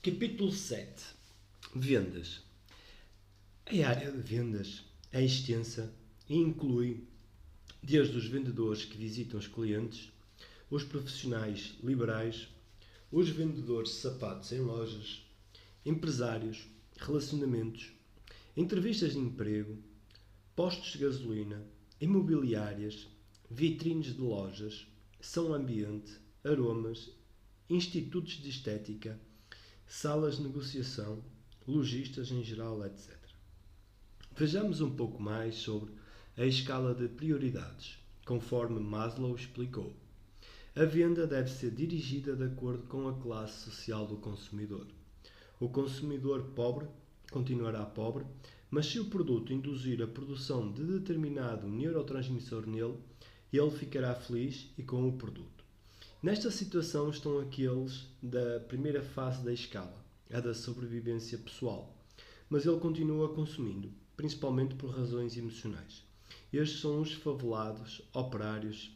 Capítulo 7. Vendas. A área de vendas é extensa e inclui desde os vendedores que visitam os clientes, os profissionais liberais, os vendedores de sapatos em lojas, empresários, relacionamentos, entrevistas de emprego, postos de gasolina, imobiliárias, vitrines de lojas, som ambiente, aromas, institutos de estética, salas de negociação, lojistas em geral, etc. Vejamos um pouco mais sobre a escala de prioridades, conforme Maslow explicou. A venda deve ser dirigida de acordo com a classe social do consumidor. O consumidor pobre continuará pobre, mas se o produto induzir a produção de determinado neurotransmissor nele, ele ficará feliz e com o produto. Nesta situação estão aqueles da primeira fase da escala, a da sobrevivência pessoal, mas ele continua consumindo, principalmente por razões emocionais. Estes são os favelados, operários,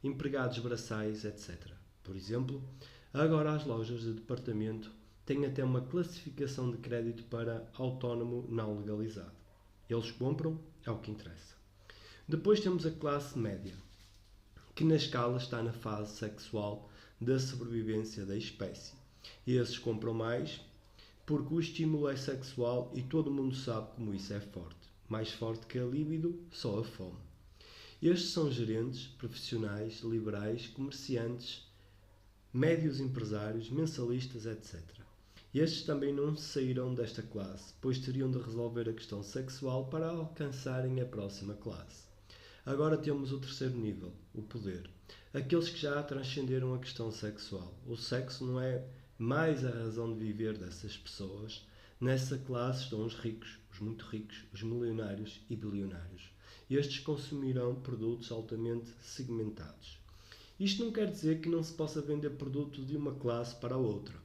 empregados braçais, etc. Por exemplo, agora as lojas de departamento têm até uma classificação de crédito para autónomo não legalizado. Eles compram, é o que interessa. Depois temos a classe média, que na escala está na fase sexual da sobrevivência da espécie. Esses compram mais porque o estímulo é sexual e todo mundo sabe como isso é forte. Mais forte que a libido, só a fome. Estes são gerentes, profissionais, liberais, comerciantes, médios empresários, mensalistas, etc. Estes também não sairão desta classe, pois teriam de resolver a questão sexual para alcançarem a próxima classe. Agora temos o terceiro nível, o poder. Aqueles que já transcenderam a questão sexual. O sexo não é mais a razão de viver dessas pessoas. Nessa classe estão os ricos, os muito ricos, os milionários e bilionários. Estes consumirão produtos altamente segmentados. Isto não quer dizer que não se possa vender produtos de uma classe para a outra.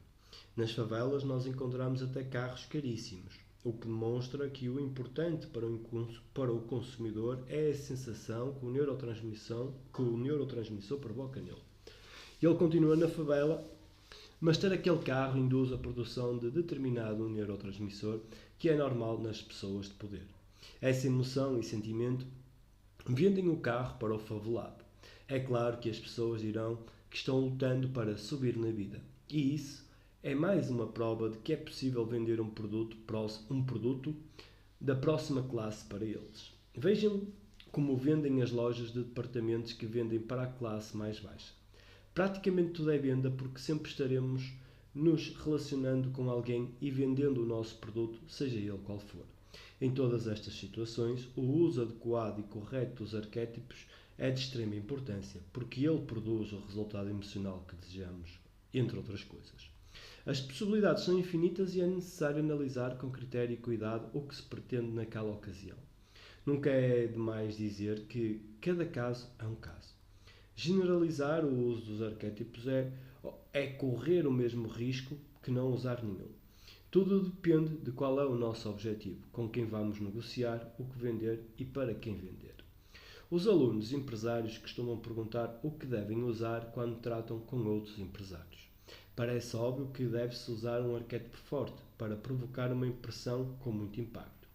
Nas favelas nós encontramos até carros caríssimos, o que demonstra que o importante para o consumidor é a sensação que o neurotransmissor provoca nele. Ele continua na favela, mas ter aquele carro induz a produção de determinado neurotransmissor que é normal nas pessoas de poder. Essa emoção e sentimento vendem o carro para o favelado. É claro que as pessoas dirão que estão lutando para subir na vida. E isso é mais uma prova de que é possível vender um produto da próxima classe para eles. Vejam como vendem as lojas de departamentos que vendem para a classe mais baixa. Praticamente tudo é venda porque sempre estaremos nos relacionando com alguém e vendendo o nosso produto, seja ele qual for. Em todas estas situações, o uso adequado e correto dos arquétipos é de extrema importância, porque ele produz o resultado emocional que desejamos, entre outras coisas. As possibilidades são infinitas e é necessário analisar com critério e cuidado o que se pretende naquela ocasião. Nunca é demais dizer que cada caso é um caso. Generalizar o uso dos arquétipos é correr o mesmo risco que não usar nenhum. Tudo depende de qual é o nosso objetivo, com quem vamos negociar, o que vender e para quem vender. Os alunos empresários costumam perguntar o que devem usar quando tratam com outros empresários. Parece óbvio que deve-se usar um arquétipo forte para provocar uma impressão com muito impacto.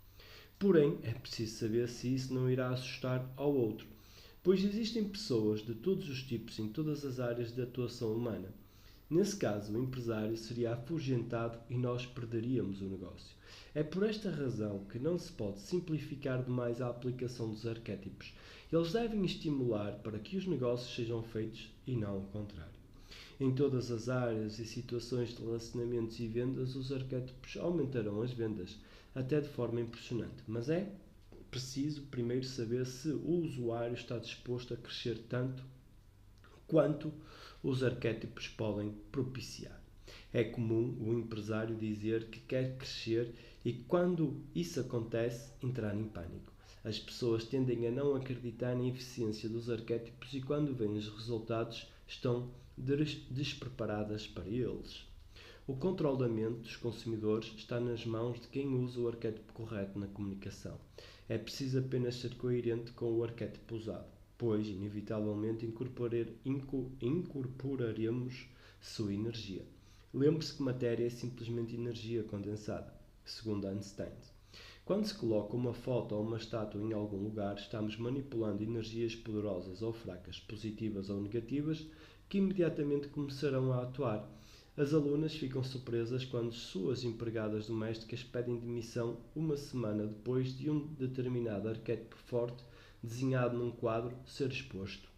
Porém, é preciso saber se isso não irá assustar ao outro, pois existem pessoas de todos os tipos em todas as áreas de atuação humana. Nesse caso, o empresário seria afugentado e nós perderíamos o negócio. É por esta razão que não se pode simplificar demais a aplicação dos arquétipos. Eles devem estimular para que os negócios sejam feitos e não o contrário. Em todas as áreas e situações de relacionamentos e vendas, os arquétipos aumentarão as vendas, até de forma impressionante. Mas é preciso primeiro saber se o usuário está disposto a crescer tanto quanto os arquétipos podem propiciar. É comum o empresário dizer que quer crescer e, quando isso acontece, entrar em pânico. As pessoas tendem a não acreditar na eficiência dos arquétipos e, quando veem os resultados, estão despreparadas para eles. O controle da mente dos consumidores está nas mãos de quem usa o arquétipo correto na comunicação. É preciso apenas ser coerente com o arquétipo usado, pois, inevitavelmente, incorporaremos sua energia. Lembre-se que matéria é simplesmente energia condensada, segundo Einstein. Quando se coloca uma foto ou uma estátua em algum lugar, estamos manipulando energias poderosas ou fracas, positivas ou negativas, que imediatamente começarão a atuar. As alunas ficam surpresas quando suas empregadas domésticas pedem demissão uma semana depois de um determinado arquétipo forte desenhado num quadro ser exposto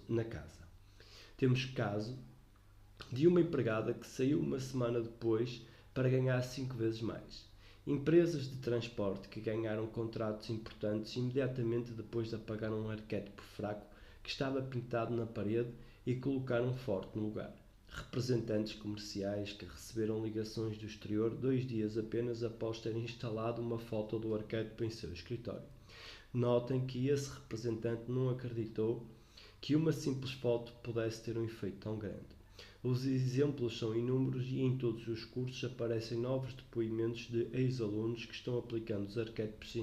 na casa. Temos caso de uma empregada que saiu uma semana depois para ganhar 5 vezes mais. Empresas de transporte que ganharam contratos importantes imediatamente depois de apagar um arquétipo fraco que estava pintado na parede e colocar um forte no lugar. Representantes comerciais que receberam ligações do exterior 2 dias apenas após terem instalado uma foto do arquétipo em seu escritório. Notem que esse representante não acreditou que uma simples foto pudesse ter um efeito tão grande. Os exemplos são inúmeros e em todos os cursos aparecem novos depoimentos de ex-alunos que estão aplicando os arquétipos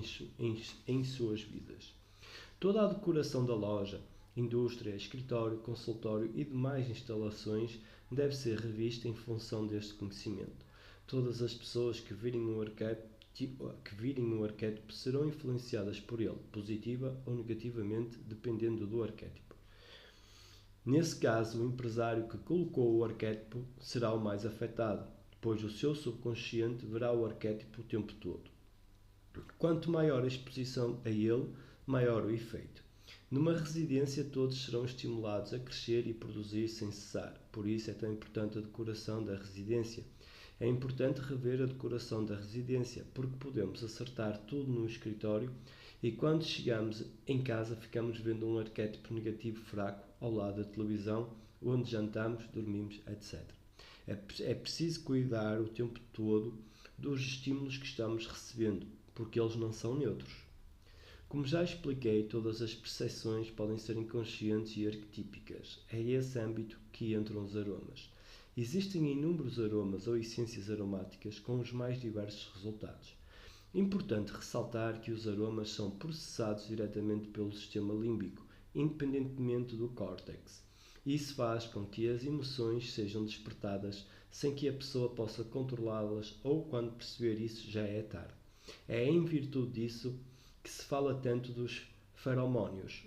em suas vidas. Toda a decoração da loja, indústria, escritório, consultório e demais instalações deve ser revista em função deste conhecimento. Todas as pessoas que virem o arquétipo serão influenciadas por ele, positiva ou negativamente, dependendo do arquétipo. Nesse caso, o empresário que colocou o arquétipo será o mais afetado, pois o seu subconsciente verá o arquétipo o tempo todo. Quanto maior a exposição a ele, maior o efeito. Numa residência, todos serão estimulados a crescer e produzir sem cessar. Por isso é tão importante a decoração da residência. É importante rever a decoração da residência, porque podemos acertar tudo no escritório e quando chegamos em casa ficamos vendo um arquétipo negativo fraco ao lado da televisão, onde jantamos, dormimos, etc. É preciso cuidar o tempo todo dos estímulos que estamos recebendo, porque eles não são neutros. Como já expliquei, todas as percepções podem ser inconscientes e arquetípicas. É esse âmbito que entram os aromas. Existem inúmeros aromas ou essências aromáticas com os mais diversos resultados. Importante ressaltar que os aromas são processados diretamente pelo sistema límbico, independentemente do córtex. Isso faz com que as emoções sejam despertadas sem que a pessoa possa controlá-las ou, quando perceber isso, já é tarde. É em virtude disso que se fala tanto dos feromônios,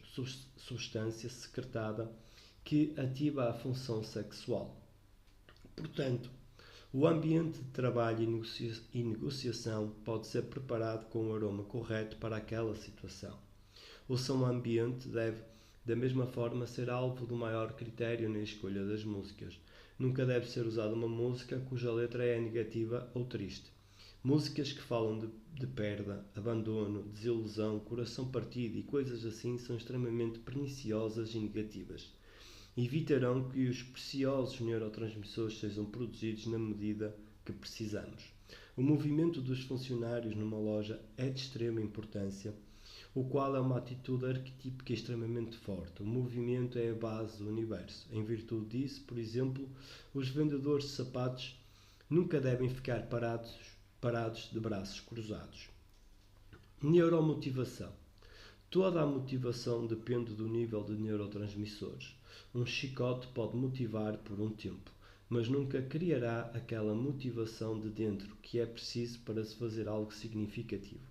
substância secretada que ativa a função sexual. Portanto, o ambiente de trabalho e negociação pode ser preparado com o aroma correto para aquela situação. O som ambiente deve, da mesma forma, ser alvo do maior critério na escolha das músicas. Nunca deve ser usada uma música cuja letra é negativa ou triste. Músicas que falam de perda, abandono, desilusão, coração partido e coisas assim são extremamente perniciosas e negativas. Evitarão que os preciosos neurotransmissores sejam produzidos na medida que precisamos. O movimento dos funcionários numa loja é de extrema importância, o qual é uma atitude arquetípica extremamente forte. O movimento é a base do universo. Em virtude disso, por exemplo, os vendedores de sapatos nunca devem ficar parados de braços cruzados. Neuromotivação. Toda a motivação depende do nível de neurotransmissores. Um chicote pode motivar por um tempo, mas nunca criará aquela motivação de dentro que é preciso para se fazer algo significativo.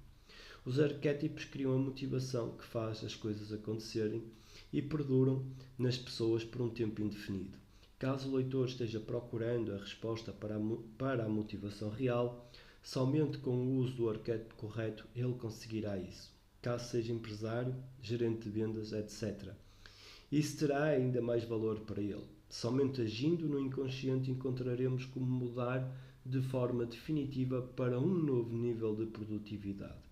Os arquétipos criam a motivação que faz as coisas acontecerem e perduram nas pessoas por um tempo indefinido. Caso o leitor esteja procurando a resposta para a motivação real, somente com o uso do arquétipo correto ele conseguirá isso. Caso seja empresário, gerente de vendas, etc. Isso terá ainda mais valor para ele. Somente agindo no inconsciente encontraremos como mudar de forma definitiva para um novo nível de produtividade.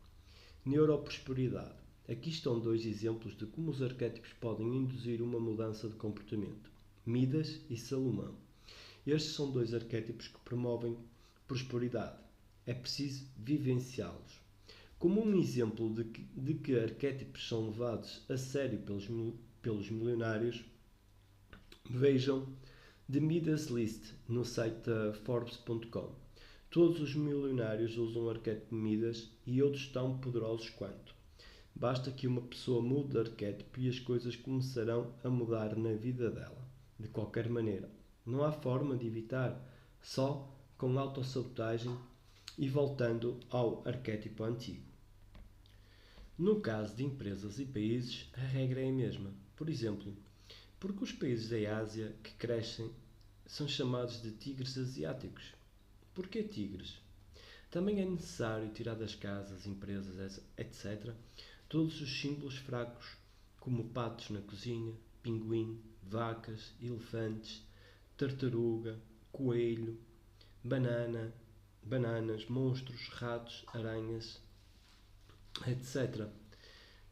Neuroprosperidade. Aqui estão 2 exemplos de como os arquétipos podem induzir uma mudança de comportamento. Midas e Salomão. Estes são 2 arquétipos que promovem prosperidade. É preciso vivenciá-los. Como um exemplo de que arquétipos são levados a sério pelos milionários, vejam The Midas List no site da Forbes.com. Todos os milionários usam o arquétipo Midas e outros tão poderosos quanto. Basta que uma pessoa mude de arquétipo e as coisas começarão a mudar na vida dela. De qualquer maneira, não há forma de evitar. só com autossabotagem e voltando ao arquétipo antigo. No caso de empresas e países, a regra é a mesma. Por exemplo, porque os países da Ásia que crescem são chamados de tigres asiáticos. Porquê tigres? Também é necessário tirar das casas, empresas, etc., todos os símbolos fracos, como patos na cozinha, pinguim, vacas, elefantes, tartaruga, coelho, bananas, monstros, ratos, aranhas, etc.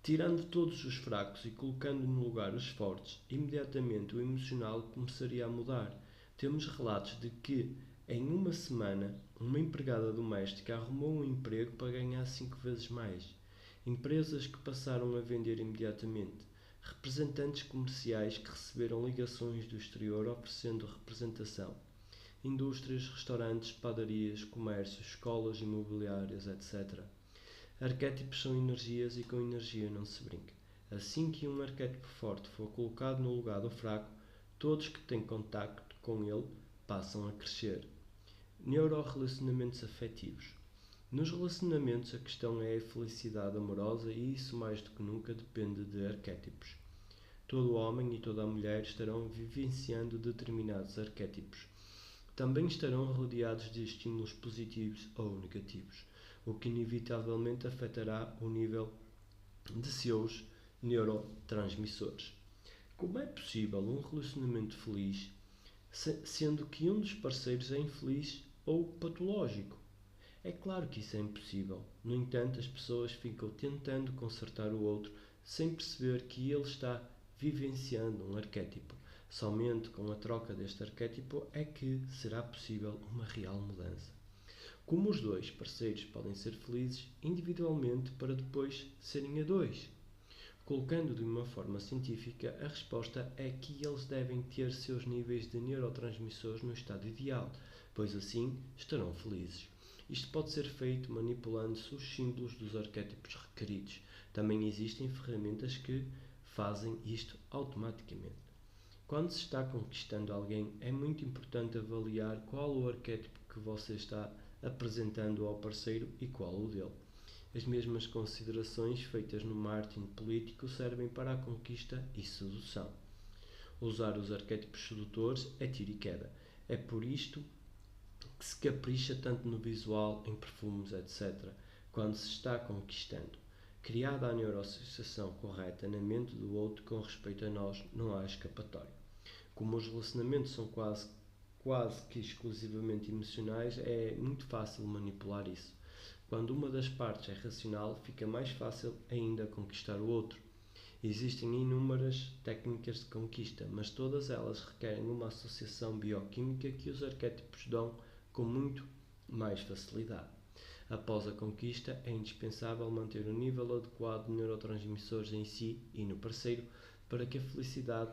Tirando todos os fracos e colocando no lugar os fortes, imediatamente o emocional começaria a mudar. Temos relatos de que, em uma semana, uma empregada doméstica arrumou um emprego para ganhar 5 vezes mais. Empresas que passaram a vender imediatamente. Representantes comerciais que receberam ligações do exterior oferecendo representação. Indústrias, restaurantes, padarias, comércios, escolas imobiliárias, etc. Arquétipos são energias e com energia não se brinca. Assim que um arquétipo forte for colocado no lugar do fraco, todos que têm contacto com ele passam a crescer. Neurorrelacionamentos afetivos. Nos relacionamentos a questão é a felicidade amorosa e isso mais do que nunca depende de arquétipos. Todo homem e toda a mulher estarão vivenciando determinados arquétipos. Também estarão rodeados de estímulos positivos ou negativos, o que inevitavelmente afetará o nível de seus neurotransmissores. Como é possível um relacionamento feliz, sendo que um dos parceiros é infeliz ou patológico? É claro que isso é impossível. No entanto, as pessoas ficam tentando consertar o outro sem perceber que ele está vivenciando um arquétipo. Somente com a troca deste arquétipo é que será possível uma real mudança. Como os dois parceiros podem ser felizes individualmente para depois serem a dois? Colocando de uma forma científica, a resposta é que eles devem ter seus níveis de neurotransmissores no estado ideal, pois assim estarão felizes. Isto pode ser feito manipulando-se os símbolos dos arquétipos requeridos. Também existem ferramentas que fazem isto automaticamente. Quando se está conquistando alguém, é muito importante avaliar qual o arquétipo que você está apresentando ao parceiro e qual o dele. As mesmas considerações feitas no marketing político servem para a conquista e sedução. Usar os arquétipos sedutores é tiro e queda. É por isto que se capricha tanto no visual, em perfumes, etc., quando se está conquistando. Criada a neuroassociação correta na mente do outro com respeito a nós, não há escapatória. Como os relacionamentos são quase que exclusivamente emocionais, é muito fácil manipular isso. Quando uma das partes é racional, fica mais fácil ainda conquistar o outro. Existem inúmeras técnicas de conquista, mas todas elas requerem uma associação bioquímica que os arquétipos dão com muito mais facilidade. Após a conquista, é indispensável manter o nível adequado de neurotransmissores em si e no parceiro para que a felicidade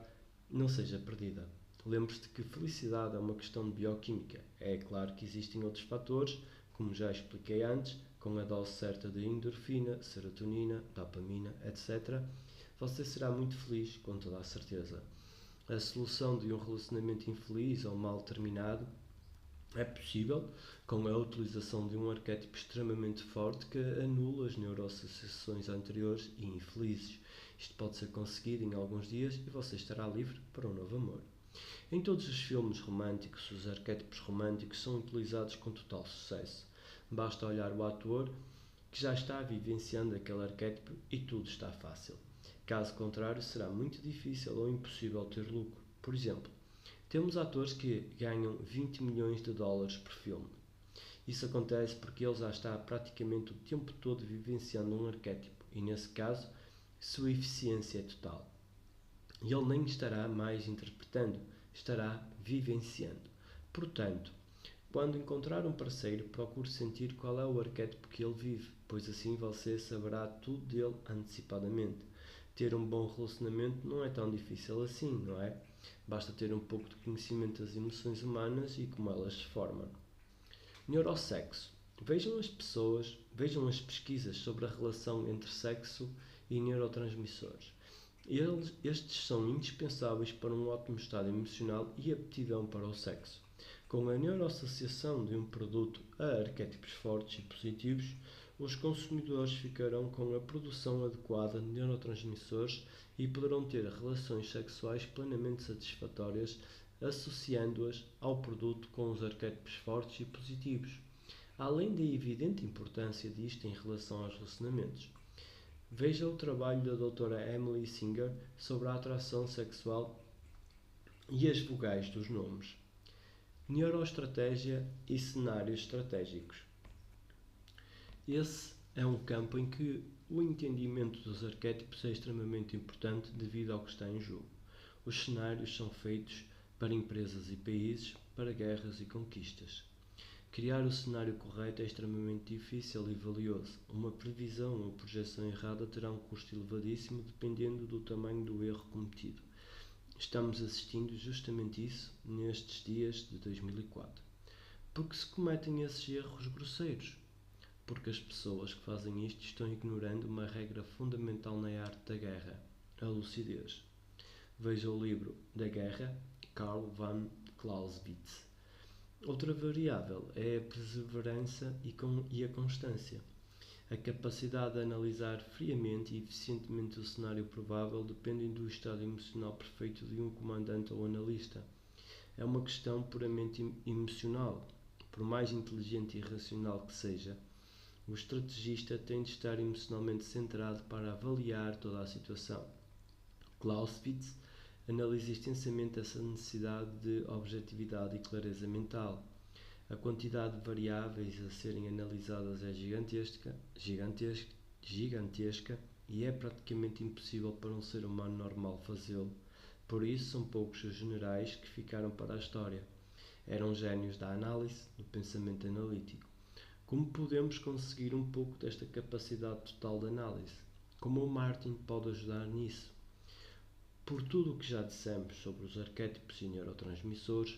não seja perdida. Lembre-se de que felicidade é uma questão de bioquímica. É claro que existem outros fatores, como já expliquei antes, com a dose certa de endorfina, serotonina, dopamina, etc., você será muito feliz, com toda a certeza. A solução de um relacionamento infeliz ou mal terminado é possível com a utilização de um arquétipo extremamente forte que anula as neuroassociações anteriores e infelizes. Isto pode ser conseguido em alguns dias e você estará livre para um novo amor. Em todos os filmes românticos, os arquétipos românticos são utilizados com total sucesso. Basta olhar o ator que já está vivenciando aquele arquétipo e tudo está fácil. Caso contrário, será muito difícil ou impossível ter lucro. Por exemplo, temos atores que ganham 20 milhões de dólares por filme. Isso acontece porque ele já está praticamente o tempo todo vivenciando um arquétipo e, nesse caso, sua eficiência é total. E ele nem estará mais interpretando, estará vivenciando. Portanto, quando encontrar um parceiro, procure sentir qual é o arquétipo que ele vive, pois assim você saberá tudo dele antecipadamente. Ter um bom relacionamento não é tão difícil assim, não é? Basta ter um pouco de conhecimento das emoções humanas e como elas se formam. Neurosexo. Vejam as pesquisas sobre a relação entre sexo e neurotransmissores. Estes são indispensáveis para um ótimo estado emocional e aptidão para o sexo. Com a neuroassociação de um produto a arquétipos fortes e positivos, os consumidores ficarão com a produção adequada de neurotransmissores e poderão ter relações sexuais plenamente satisfatórias, associando-as ao produto com os arquétipos fortes e positivos, além da evidente importância disto em relação aos relacionamentos. Veja o trabalho da doutora Emily Singer sobre a atração sexual e as vogais dos nomes. Neuroestratégia e cenários estratégicos. Esse é um campo em que o entendimento dos arquétipos é extremamente importante devido ao que está em jogo. Os cenários são feitos para empresas e países, para guerras e conquistas. Criar o cenário correto é extremamente difícil e valioso. Uma previsão ou projeção errada terá um custo elevadíssimo dependendo do tamanho do erro cometido. Estamos assistindo justamente isso nestes dias de 2004. Porque se cometem esses erros grosseiros? Porque as pessoas que fazem isto estão ignorando uma regra fundamental na arte da guerra, a lucidez. Veja o livro Da Guerra, Karl von Clausewitz. Outra variável é a perseverança e a constância. A capacidade de analisar friamente e eficientemente o cenário provável dependem do estado emocional perfeito de um comandante ou analista. É uma questão puramente emocional. Por mais inteligente e racional que seja, o estrategista tem de estar emocionalmente centrado para avaliar toda a situação. Clausewitz analisa extensamente essa necessidade de objetividade e clareza mental. A quantidade de variáveis a serem analisadas é gigantesca e é praticamente impossível para um ser humano normal fazê-lo. Por isso, são poucos os generais que ficaram para a história. Eram gênios da análise, do pensamento analítico. Como podemos conseguir um pouco desta capacidade total de análise? Como o Martin pode ajudar nisso? Por tudo o que já dissemos sobre os arquétipos e neurotransmissores,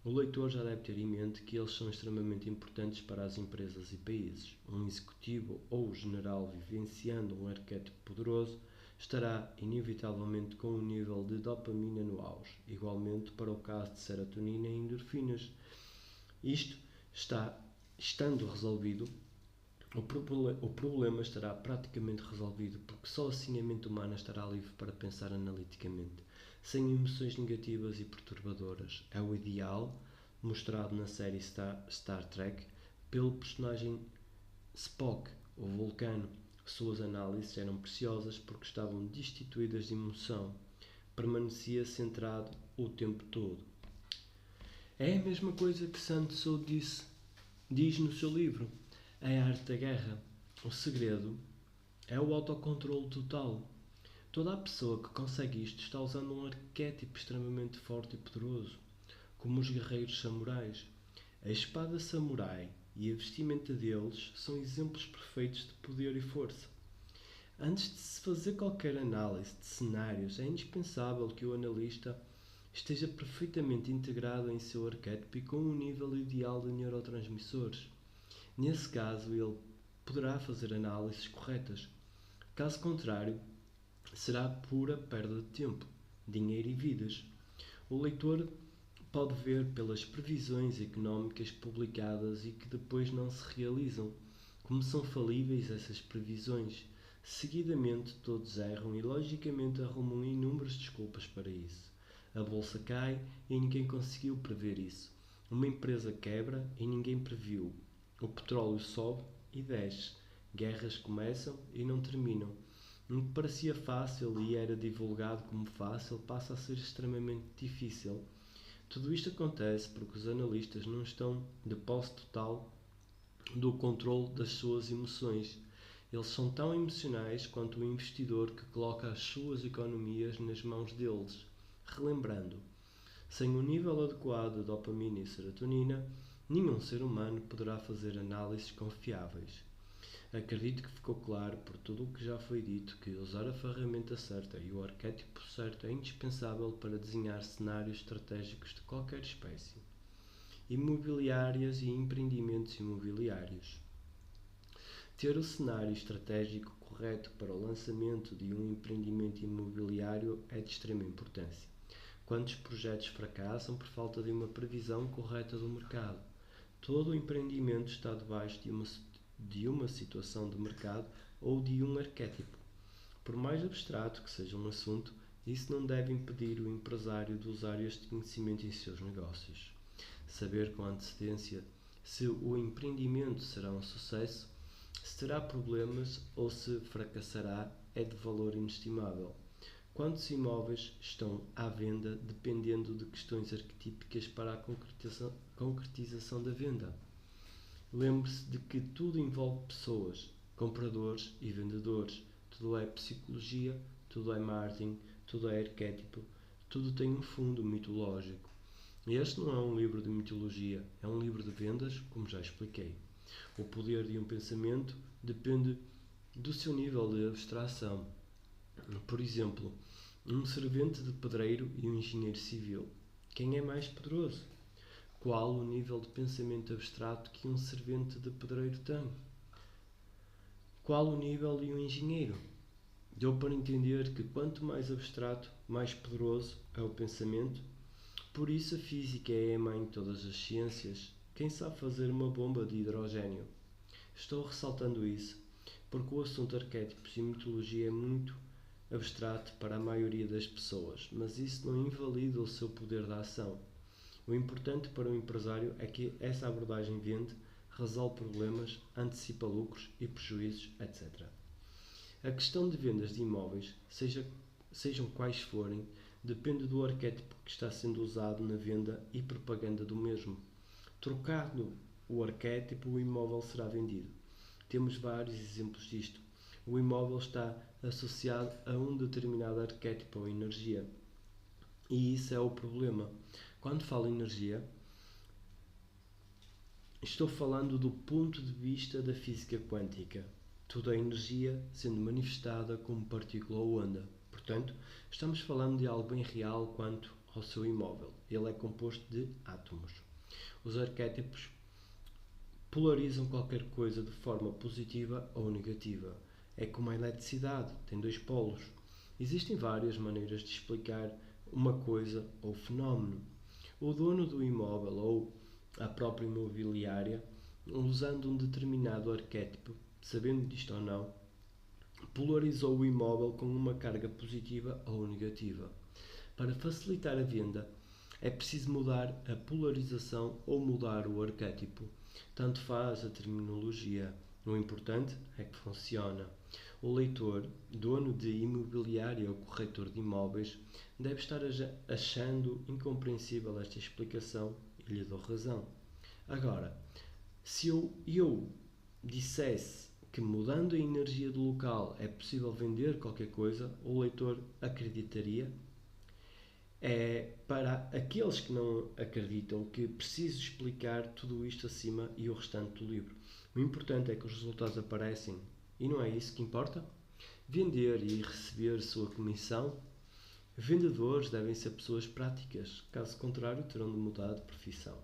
o leitor já deve ter em mente que eles são extremamente importantes para as empresas e países. Um executivo ou general vivenciando um arquétipo poderoso estará inevitavelmente com um nível de dopamina no auge, igualmente para o caso de serotonina e endorfinas. Isto estando resolvido, o problema estará praticamente resolvido, porque só assim a mente humana estará livre para pensar analiticamente, sem emoções negativas e perturbadoras. É o ideal, mostrado na série Star Trek pelo personagem Spock, o vulcano. Suas análises eram preciosas porque estavam destituídas de emoção. Permanecia centrado o tempo todo. É a mesma coisa que Sun Tzu diz no seu livro, A Arte da Guerra. O segredo é o autocontrole total. Toda a pessoa que consegue isto está usando um arquétipo extremamente forte e poderoso, como os guerreiros samurais. A espada samurai e a vestimenta deles são exemplos perfeitos de poder e força. Antes de se fazer qualquer análise de cenários, é indispensável que o analista esteja perfeitamente integrado em seu arquétipo e com um nível ideal de neurotransmissores. Nesse caso, ele poderá fazer análises corretas. Caso contrário, será pura perda de tempo, dinheiro e vidas. O leitor pode ver pelas previsões económicas publicadas e que depois não se realizam, como são falíveis essas previsões. Seguidamente, todos erram e logicamente arrumam inúmeras desculpas para isso. A bolsa cai e ninguém conseguiu prever isso. Uma empresa quebra e ninguém previu. O petróleo sobe e desce. Guerras começam e não terminam. O que parecia fácil e era divulgado como fácil passa a ser extremamente difícil. Tudo isto acontece porque os analistas não estão de posse total do controle das suas emoções. Eles são tão emocionais quanto o investidor que coloca as suas economias nas mãos deles. Relembrando, sem um nível adequado de dopamina e serotonina, nenhum ser humano poderá fazer análises confiáveis. Acredito que ficou claro por tudo o que já foi dito que usar a ferramenta certa e o arquétipo certo é indispensável para desenhar cenários estratégicos de qualquer espécie, imobiliárias e empreendimentos imobiliários. Ter o cenário estratégico correto para o lançamento de um empreendimento imobiliário é de extrema importância. Quantos projetos fracassam por falta de uma previsão correta do mercado? Todo o empreendimento está debaixo de uma situação de mercado ou de um arquétipo. Por mais abstrato que seja um assunto, isso não deve impedir o empresário de usar este conhecimento em seus negócios. Saber com antecedência se o empreendimento será um sucesso, se terá problemas ou se fracassará é de valor inestimável. Quantos imóveis estão à venda dependendo de questões arquetípicas para a concretização da venda? Lembre-se de que tudo envolve pessoas, compradores e vendedores. Tudo é psicologia, tudo é marketing, tudo é arquétipo, tudo tem um fundo mitológico. Este não é um livro de mitologia, é um livro de vendas, como já expliquei. O poder de um pensamento depende do seu nível de abstração. Por exemplo, um servente de pedreiro e um engenheiro civil. Quem é mais poderoso? Qual o nível de pensamento abstrato que um servente de pedreiro tem? Qual o nível de um engenheiro? Deu para entender que quanto mais abstrato, mais poderoso é o pensamento. Por isso a física é a mãe de todas as ciências. Quem sabe fazer uma bomba de hidrogênio? Estou ressaltando isso porque o assunto arquétipos e mitologia é muito abstrato para a maioria das pessoas, mas isso não invalida o seu poder de ação. O importante para o empresário é que essa abordagem vende, resolve problemas, antecipa lucros e prejuízos, etc. A questão de vendas de imóveis, sejam quais forem, depende do arquétipo que está sendo usado na venda e propaganda do mesmo. Trocado o arquétipo, o imóvel será vendido. Temos vários exemplos disto. O imóvel está associado a um determinado arquétipo ou energia. E isso é o problema. Quando falo em energia, estou falando do ponto de vista da física quântica. Tudo é energia sendo manifestada como partícula ou onda. Portanto, estamos falando de algo bem real quanto ao seu imóvel. Ele é composto de átomos. Os arquétipos polarizam qualquer coisa de forma positiva ou negativa. É como a eletricidade, tem dois polos. Existem várias maneiras de explicar uma coisa ou fenómeno. O dono do imóvel ou a própria imobiliária, usando um determinado arquétipo, sabendo disto ou não, polarizou o imóvel com uma carga positiva ou negativa. Para facilitar a venda, é preciso mudar a polarização ou mudar o arquétipo. Tanto faz a terminologia. O importante é que funciona. O leitor, dono de imobiliária ou corretor de imóveis, deve estar achando incompreensível esta explicação e lhe dou razão. Agora, se eu dissesse que mudando a energia do local é possível vender qualquer coisa, o leitor acreditaria. É para aqueles que não acreditam que preciso explicar tudo isto acima e o restante do livro. O importante é que os resultados aparecem e não é isso que importa? Vender e receber sua comissão. Vendedores devem ser pessoas práticas, caso contrário terão de mudar de profissão.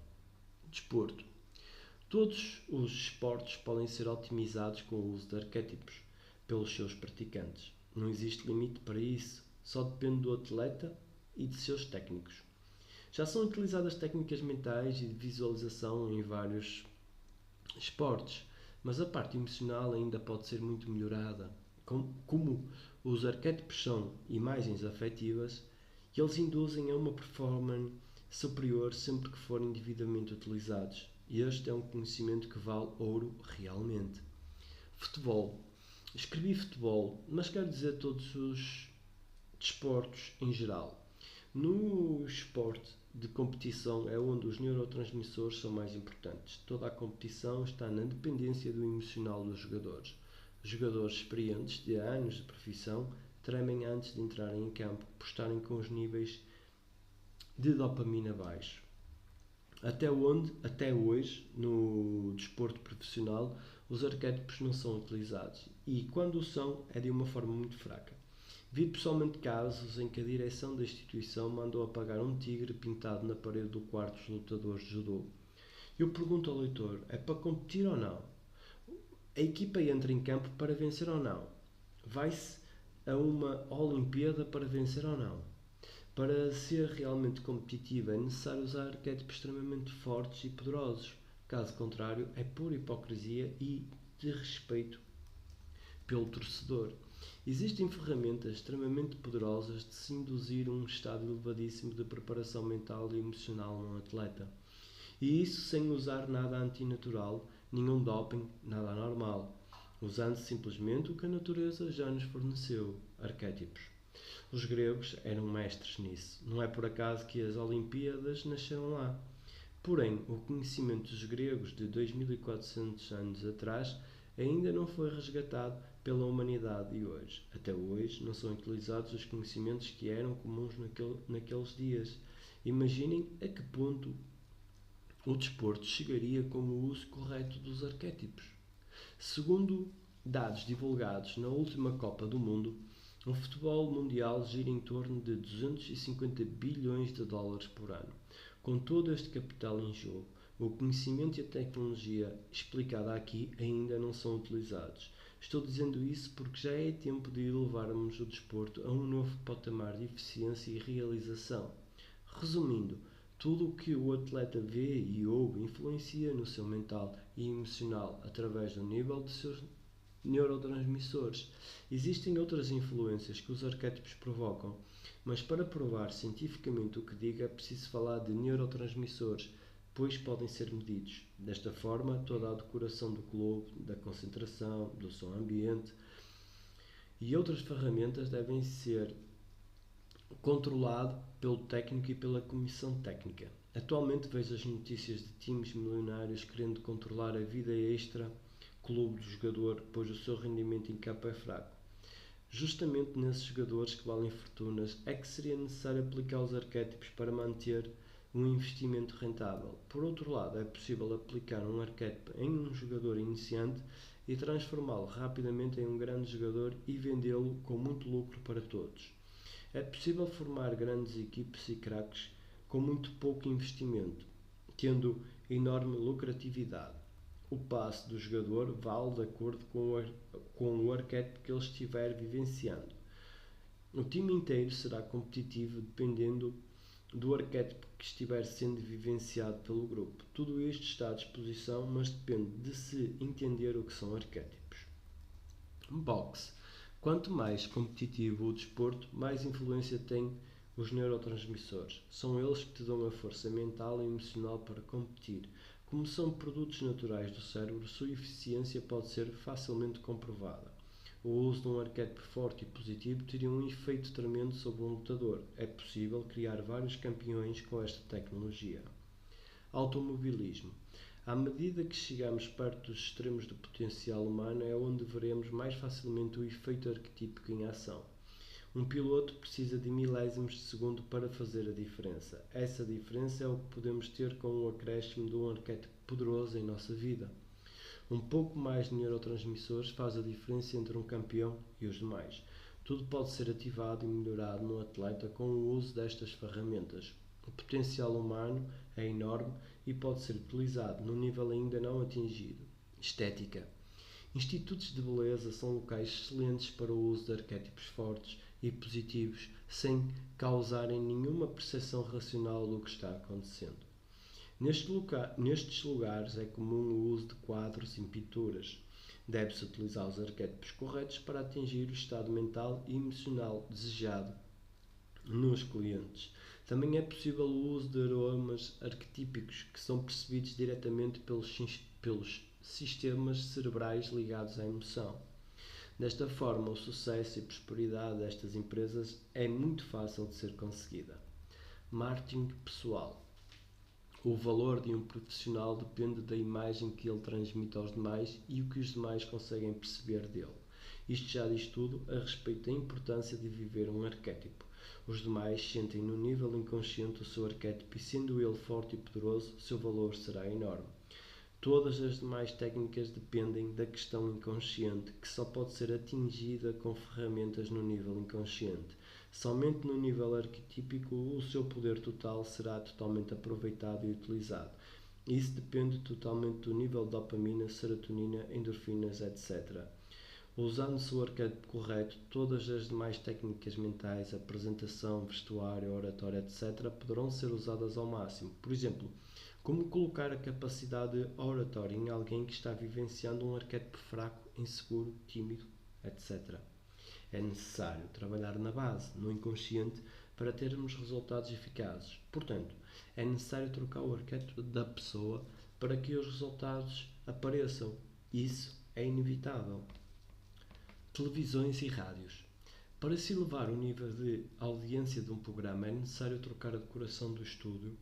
Desporto. Todos os esportes podem ser otimizados com o uso de arquétipos pelos seus praticantes. Não existe limite para isso, só depende do atleta e de seus técnicos. Já são utilizadas técnicas mentais e de visualização em vários esportes, mas a parte emocional ainda pode ser muito melhorada. Como os arquétipos são imagens afetivas, eles induzem a uma performance superior sempre que forem devidamente utilizados. E este é um conhecimento que vale ouro realmente. Futebol. Escrevi futebol, mas quero dizer todos os desportos em geral. No esporte de competição é onde os neurotransmissores são mais importantes. Toda a competição está na dependência do emocional dos jogadores. Os jogadores experientes de anos de profissão tremem antes de entrarem em campo por estarem com os níveis de dopamina baixos. Até hoje, no desporto profissional, os arquétipos não são utilizados e, quando o são, é de uma forma muito fraca. Vi pessoalmente casos em que a direção da instituição mandou apagar um tigre pintado na parede do quarto dos lutadores de judô. Eu pergunto ao leitor, é para competir ou não? A equipa entra em campo para vencer ou não? Vai-se a uma Olimpíada para vencer ou não? Para ser realmente competitivo é necessário usar arquétipos extremamente fortes e poderosos. Caso contrário, é pura hipocrisia e desrespeito pelo torcedor. Existem ferramentas extremamente poderosas de se induzir um estado elevadíssimo de preparação mental e emocional num atleta. E isso sem usar nada antinatural, nenhum doping, nada anormal, usando simplesmente o que a natureza já nos forneceu, arquétipos. Os gregos eram mestres nisso. Não é por acaso que as Olimpíadas nasceram lá. Porém, o conhecimento dos gregos de 2400 anos atrás ainda não foi resgatado pela humanidade de hoje. Até hoje não são utilizados os conhecimentos que eram comuns naqueles dias. Imaginem a que ponto o desporto chegaria com o uso correto dos arquétipos. Segundo dados divulgados na última Copa do Mundo, o futebol mundial gira em torno de 250 bilhões de dólares por ano. Com todo este capital em jogo, o conhecimento e a tecnologia explicada aqui ainda não são utilizados. Estou dizendo isso porque já é tempo de elevarmos o desporto a um novo patamar de eficiência e realização. Resumindo, tudo o que o atleta vê e ouve influencia no seu mental e emocional através do nível de seus neurotransmissores. Existem outras influências que os arquétipos provocam, mas para provar cientificamente o que digo é preciso falar de neurotransmissores, pois podem ser medidos. Desta forma, toda a decoração do clube, da concentração, do som ambiente e outras ferramentas devem ser controlado pelo técnico e pela comissão técnica. Atualmente vejo as notícias de times milionários querendo controlar a vida extra clube do jogador, pois o seu rendimento em campo é fraco. Justamente nesses jogadores que valem fortunas é que seria necessário aplicar os arquétipos para manter um investimento rentável. Por outro lado, é possível aplicar um arquétipo em um jogador iniciante e transformá-lo rapidamente em um grande jogador e vendê-lo com muito lucro para todos. É possível formar grandes equipes e craques com muito pouco investimento, tendo enorme lucratividade. O passe do jogador vale de acordo com o arquétipo que ele estiver vivenciando. O time inteiro será competitivo dependendo do arquétipo que estiver sendo vivenciado pelo grupo. Tudo isto está à disposição, mas depende de se entender o que são arquétipos. Boxe. Quanto mais competitivo o desporto, mais influência tem os neurotransmissores. São eles que te dão a força mental e emocional para competir. Como são produtos naturais do cérebro, sua eficiência pode ser facilmente comprovada. O uso de um arquétipo forte e positivo teria um efeito tremendo sobre um lutador. É possível criar vários campeões com esta tecnologia. Automobilismo. À medida que chegamos perto dos extremos do potencial humano, é onde veremos mais facilmente o efeito arquetípico em ação. Um piloto precisa de milésimos de segundo para fazer a diferença. Essa diferença é o que podemos ter com o acréscimo de um arquétipo poderoso em nossa vida. Um pouco mais de neurotransmissores faz a diferença entre um campeão e os demais. Tudo pode ser ativado e melhorado no atleta com o uso destas ferramentas. O potencial humano é enorme e pode ser utilizado num nível ainda não atingido. Estética. Institutos de beleza são locais excelentes para o uso de arquétipos fortes e positivos sem causarem nenhuma percepção racional do que está acontecendo. Nestes lugares é comum o uso de quadros e pinturas. Deve-se utilizar os arquétipos corretos para atingir o estado mental e emocional desejado nos clientes. Também é possível o uso de aromas arquetípicos que são percebidos diretamente pelos sistemas cerebrais ligados à emoção. Desta forma, o sucesso e prosperidade destas empresas é muito fácil de ser conseguida. Marketing pessoal. O valor de um profissional depende da imagem que ele transmite aos demais e o que os demais conseguem perceber dele. Isto já diz tudo a respeito da importância de viver um arquétipo. Os demais sentem no nível inconsciente o seu arquétipo e, sendo ele forte e poderoso, seu valor será enorme. Todas as demais técnicas dependem da questão inconsciente, que só pode ser atingida com ferramentas no nível inconsciente. Somente no nível arquetípico o seu poder total será totalmente aproveitado e utilizado. Isso depende totalmente do nível de dopamina, serotonina, endorfinas, etc. Usando-se o arquétipo correto, todas as demais técnicas mentais, apresentação, vestuário, oratória, etc., poderão ser usadas ao máximo. Por exemplo, como colocar a capacidade oratória em alguém que está vivenciando um arquétipo fraco, inseguro, tímido, etc. É necessário trabalhar na base, no inconsciente, para termos resultados eficazes. Portanto, é necessário trocar o arquétipo da pessoa para que os resultados apareçam. Isso é inevitável. Televisões e rádios. Para se elevar o nível de audiência de um programa, é necessário trocar a decoração do estúdio,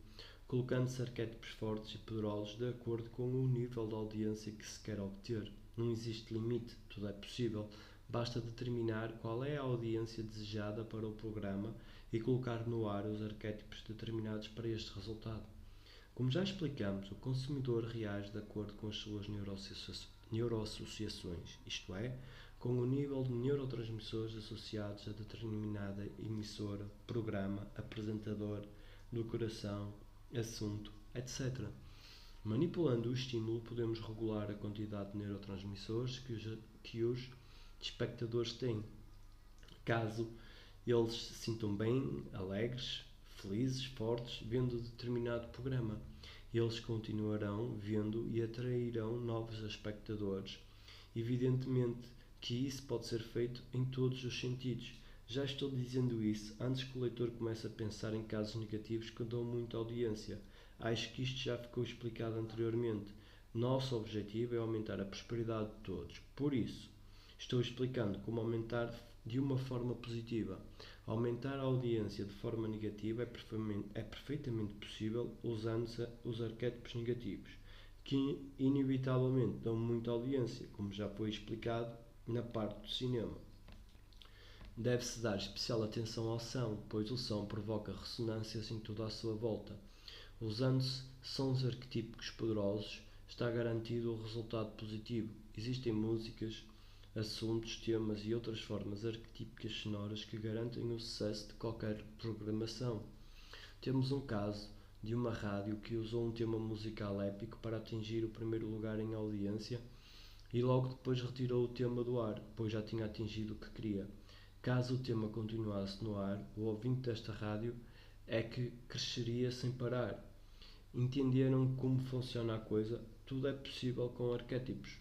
colocando-se arquétipos fortes e poderosos de acordo com o nível de audiência que se quer obter. Não existe limite, tudo é possível. Basta determinar qual é a audiência desejada para o programa e colocar no ar os arquétipos determinados para este resultado. Como já explicamos, o consumidor reage de acordo com as suas neuroassociações, isto é, com o nível de neurotransmissores associados a determinada emissora, programa, apresentador, decoração, assunto, etc. Manipulando o estímulo, podemos regular a quantidade de neurotransmissores que os espectadores têm, caso eles se sintam bem, alegres, felizes, fortes, vendo determinado programa. Eles continuarão vendo e atrairão novos espectadores. Evidentemente que isso pode ser feito em todos os sentidos. Já estou dizendo isso antes que o leitor comece a pensar em casos negativos que dão muita audiência. Acho que isto já ficou explicado anteriormente. Nosso objetivo é aumentar a prosperidade de todos. Por isso, estou explicando como aumentar de uma forma positiva. Aumentar a audiência de forma negativa é perfeitamente possível usando-se os arquétipos negativos, que inevitavelmente dão muita audiência, como já foi explicado na parte do cinema. Deve-se dar especial atenção ao som, pois o som provoca ressonâncias em toda a sua volta. Usando-se sons arquetípicos poderosos, está garantido o resultado positivo. Existem músicas, assuntos, temas e outras formas arquetípicas sonoras que garantem o sucesso de qualquer programação. Temos um caso de uma rádio que usou um tema musical épico para atingir o primeiro lugar em audiência e logo depois retirou o tema do ar, pois já tinha atingido o que queria. Caso o tema continuasse no ar, o ouvinte desta rádio é que cresceria sem parar. Entenderam como funciona a coisa? Tudo é possível com arquétipos.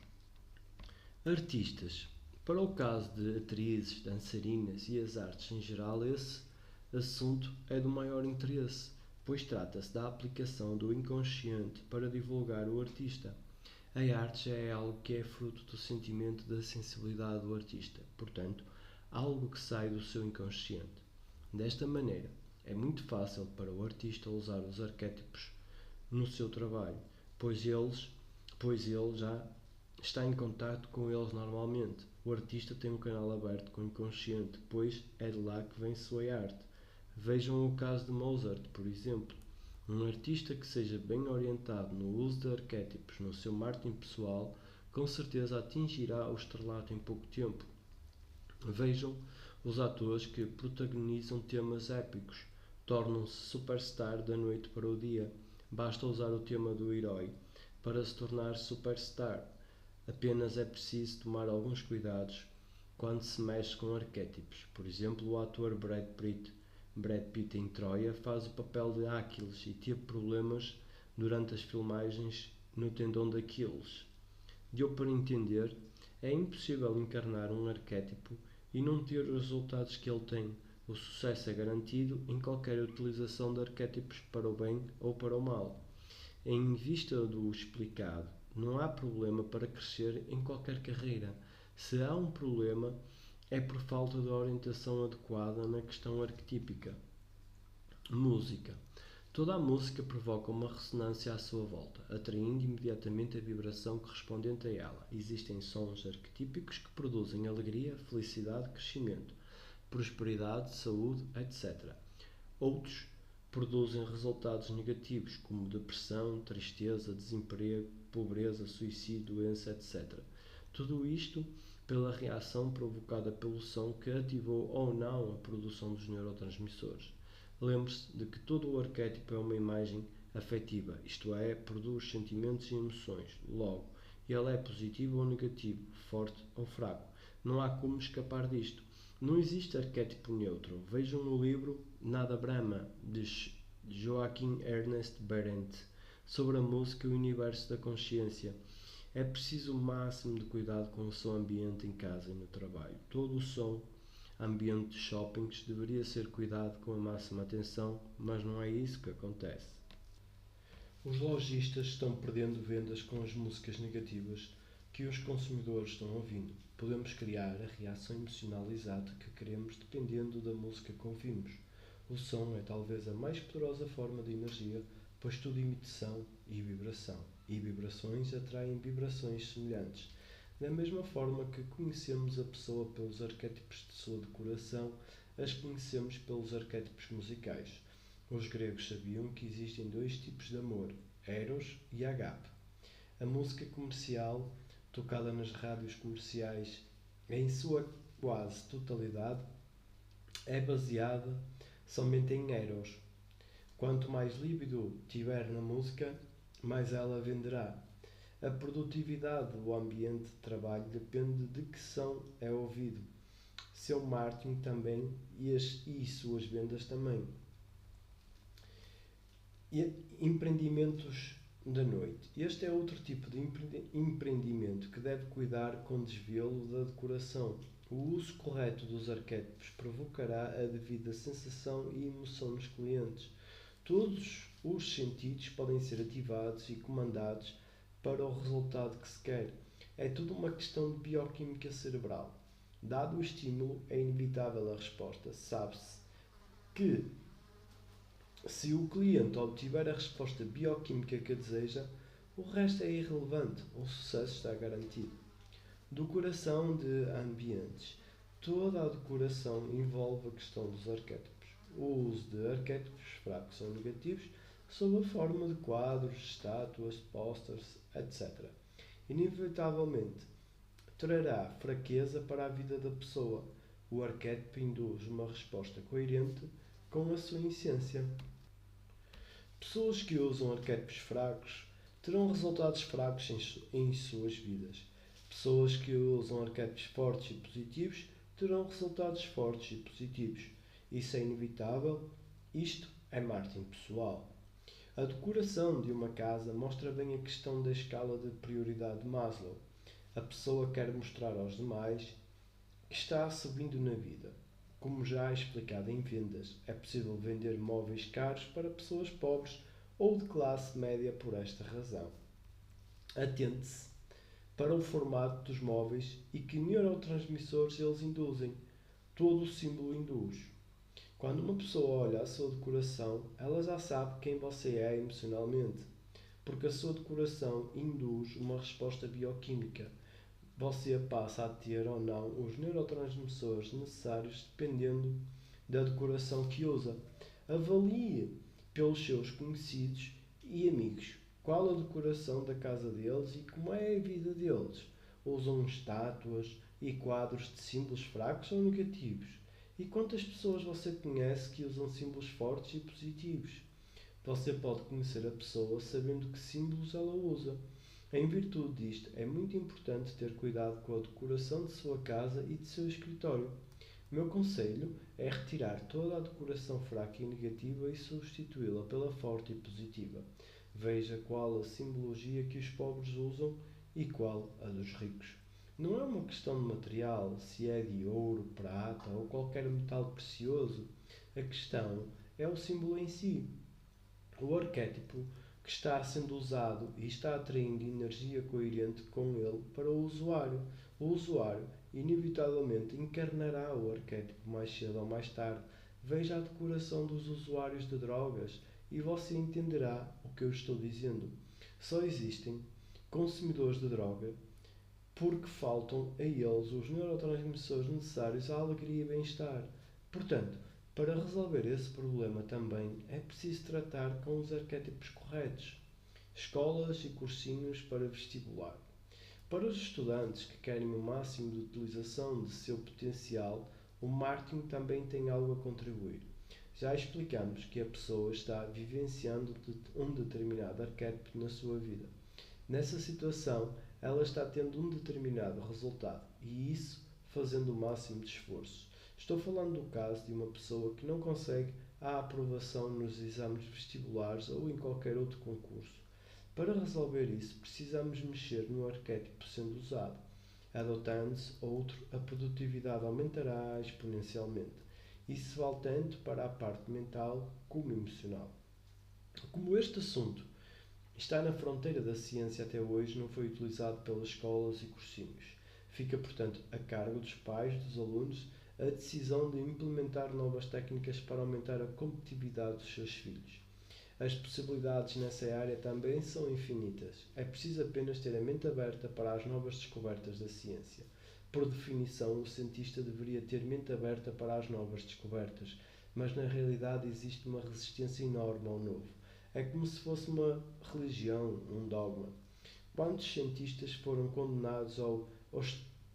Artistas. Para o caso de atrizes, dançarinas e as artes em geral, esse assunto é do maior interesse, pois trata-se da aplicação do inconsciente para divulgar o artista. A arte já é algo que é fruto do sentimento da sensibilidade do artista, portanto, algo que sai do seu inconsciente. Desta maneira, é muito fácil para o artista usar os arquétipos no seu trabalho, pois ele já está em contato com eles normalmente. O artista tem um canal aberto com o inconsciente, pois é de lá que vem sua arte. Vejam o caso de Mozart, por exemplo. Um artista que seja bem orientado no uso de arquétipos no seu marketing pessoal, com certeza atingirá o estrelato em pouco tempo. Vejam os atores que protagonizam temas épicos, tornam-se superstar da noite para o dia. Basta usar o tema do herói para se tornar superstar. Apenas é preciso tomar alguns cuidados quando se mexe com arquétipos. Por exemplo, o ator Brad Pitt em Troia faz o papel de Aquiles e teve problemas durante as filmagens no tendão de Aquiles. Deu para entender, é impossível encarnar um arquétipo e não ter os resultados que ele tem. O sucesso é garantido em qualquer utilização de arquétipos para o bem ou para o mal. Em vista do explicado, não há problema para crescer em qualquer carreira. Se há um problema, é por falta de orientação adequada na questão arquetípica. Música. Toda a música provoca uma ressonância à sua volta, atraindo imediatamente a vibração correspondente a ela. Existem sons arquetípicos que produzem alegria, felicidade, crescimento, prosperidade, saúde, etc. Outros produzem resultados negativos, como depressão, tristeza, desemprego, pobreza, suicídio, doença, etc. Tudo isto pela reação provocada pelo som que ativou ou não a produção dos neurotransmissores. Lembre-se de que todo o arquétipo é uma imagem afetiva, isto é, produz sentimentos e emoções. Logo, ele é positivo ou negativo, forte ou fraco. Não há como escapar disto. Não existe arquétipo neutro. Vejam o livro Nada Brahma, de Joachim Ernest Berendt, sobre a música e o universo da consciência. É preciso o máximo de cuidado com o som ambiente em casa e no trabalho. Todo o som ambiente de shoppings deveria ser cuidado com a máxima atenção, mas não é isso que acontece. Os lojistas estão perdendo vendas com as músicas negativas que os consumidores estão ouvindo. Podemos criar a reação emocional exata que queremos dependendo da música que ouvimos. O som é talvez a mais poderosa forma de energia, pois tudo emite som e vibração, e vibrações atraem vibrações semelhantes. Da mesma forma que conhecemos a pessoa pelos arquétipos de sua decoração, as conhecemos pelos arquétipos musicais. Os gregos sabiam que existem dois tipos de amor, eros e agape. A música comercial, tocada nas rádios comerciais, em sua quase totalidade, é baseada somente em eros. Quanto mais líbido tiver na música, mais ela venderá. A produtividade do ambiente de trabalho depende de que som é ouvido, seu marketing também e suas vendas também. E empreendimentos da noite. Este é outro tipo de empreendimento que deve cuidar com desvelo da decoração. O uso correto dos arquétipos provocará a devida sensação e emoção nos clientes. Todos os sentidos podem ser ativados e comandados para o resultado que se quer. É tudo uma questão de bioquímica cerebral. Dado o estímulo, é inevitável a resposta. Sabe-se que se o cliente obtiver a resposta bioquímica que deseja, o resto é irrelevante. O sucesso está garantido. Decoração de ambientes. Toda a decoração envolve a questão dos arquétipos. O uso de arquétipos fracos ou negativos sob a forma de quadros, estátuas, posters, etc. Inevitavelmente trará fraqueza para a vida da pessoa. O arquétipo induz uma resposta coerente com a sua essência. Pessoas que usam arquétipos fracos terão resultados fracos em suas vidas. Pessoas que usam arquétipos fortes e positivos terão resultados fortes e positivos. Isso é inevitável. Isto é marketing pessoal. A decoração de uma casa mostra bem a questão da escala de prioridade de Maslow. A pessoa quer mostrar aos demais que está subindo na vida. Como já explicado em vendas, é possível vender móveis caros para pessoas pobres ou de classe média por esta razão. Atente-se para o formato dos móveis e que neurotransmissores eles induzem. Todo o símbolo induz. Quando uma pessoa olha a sua decoração, ela já sabe quem você é emocionalmente, porque a sua decoração induz uma resposta bioquímica. Você passa a ter ou não os neurotransmissores necessários dependendo da decoração que usa. Avalie pelos seus conhecidos e amigos qual a decoração da casa deles e como é a vida deles. Usam estátuas e quadros de símbolos fracos ou negativos? E quantas pessoas você conhece que usam símbolos fortes e positivos? Você pode conhecer a pessoa sabendo que símbolos ela usa. Em virtude disto, é muito importante ter cuidado com a decoração de sua casa e de seu escritório. O meu conselho é retirar toda a decoração fraca e negativa e substituí-la pela forte e positiva. Veja qual a simbologia que os pobres usam e qual a dos ricos. Não é uma questão de material, se é de ouro, prata ou qualquer metal precioso. A questão é o símbolo em si. O arquétipo que está sendo usado e está atraindo energia coerente com ele para o usuário. O usuário, inevitavelmente, encarnará o arquétipo mais cedo ou mais tarde. Veja a decoração dos usuários de drogas e você entenderá o que eu estou dizendo. Só existem consumidores de droga porque faltam a eles os neurotransmissores necessários à alegria e bem-estar. Portanto, para resolver esse problema também é preciso tratar com os arquétipos corretos. Escolas e cursinhos para vestibular. Para os estudantes que querem o máximo de utilização de seu potencial, o marketing também tem algo a contribuir. Já explicamos que a pessoa está vivenciando um determinado arquétipo na sua vida. Nessa situação, ela está tendo um determinado resultado e isso fazendo o máximo de esforço. Estou falando do caso de uma pessoa que não consegue a aprovação nos exames vestibulares ou em qualquer outro concurso. Para resolver isso, precisamos mexer no arquétipo sendo usado. Adotando-se outro, a produtividade aumentará exponencialmente. Isso vale tanto para a parte mental como emocional. Como este assunto está na fronteira da ciência até hoje, não foi utilizado pelas escolas e cursinhos. Fica, portanto, a cargo dos pais, dos alunos, a decisão de implementar novas técnicas para aumentar a competitividade dos seus filhos. As possibilidades nessa área também são infinitas. É preciso apenas ter a mente aberta para as novas descobertas da ciência. Por definição, o cientista deveria ter mente aberta para as novas descobertas, mas na realidade existe uma resistência enorme ao novo. É como se fosse uma religião, um dogma. Quantos cientistas foram condenados ao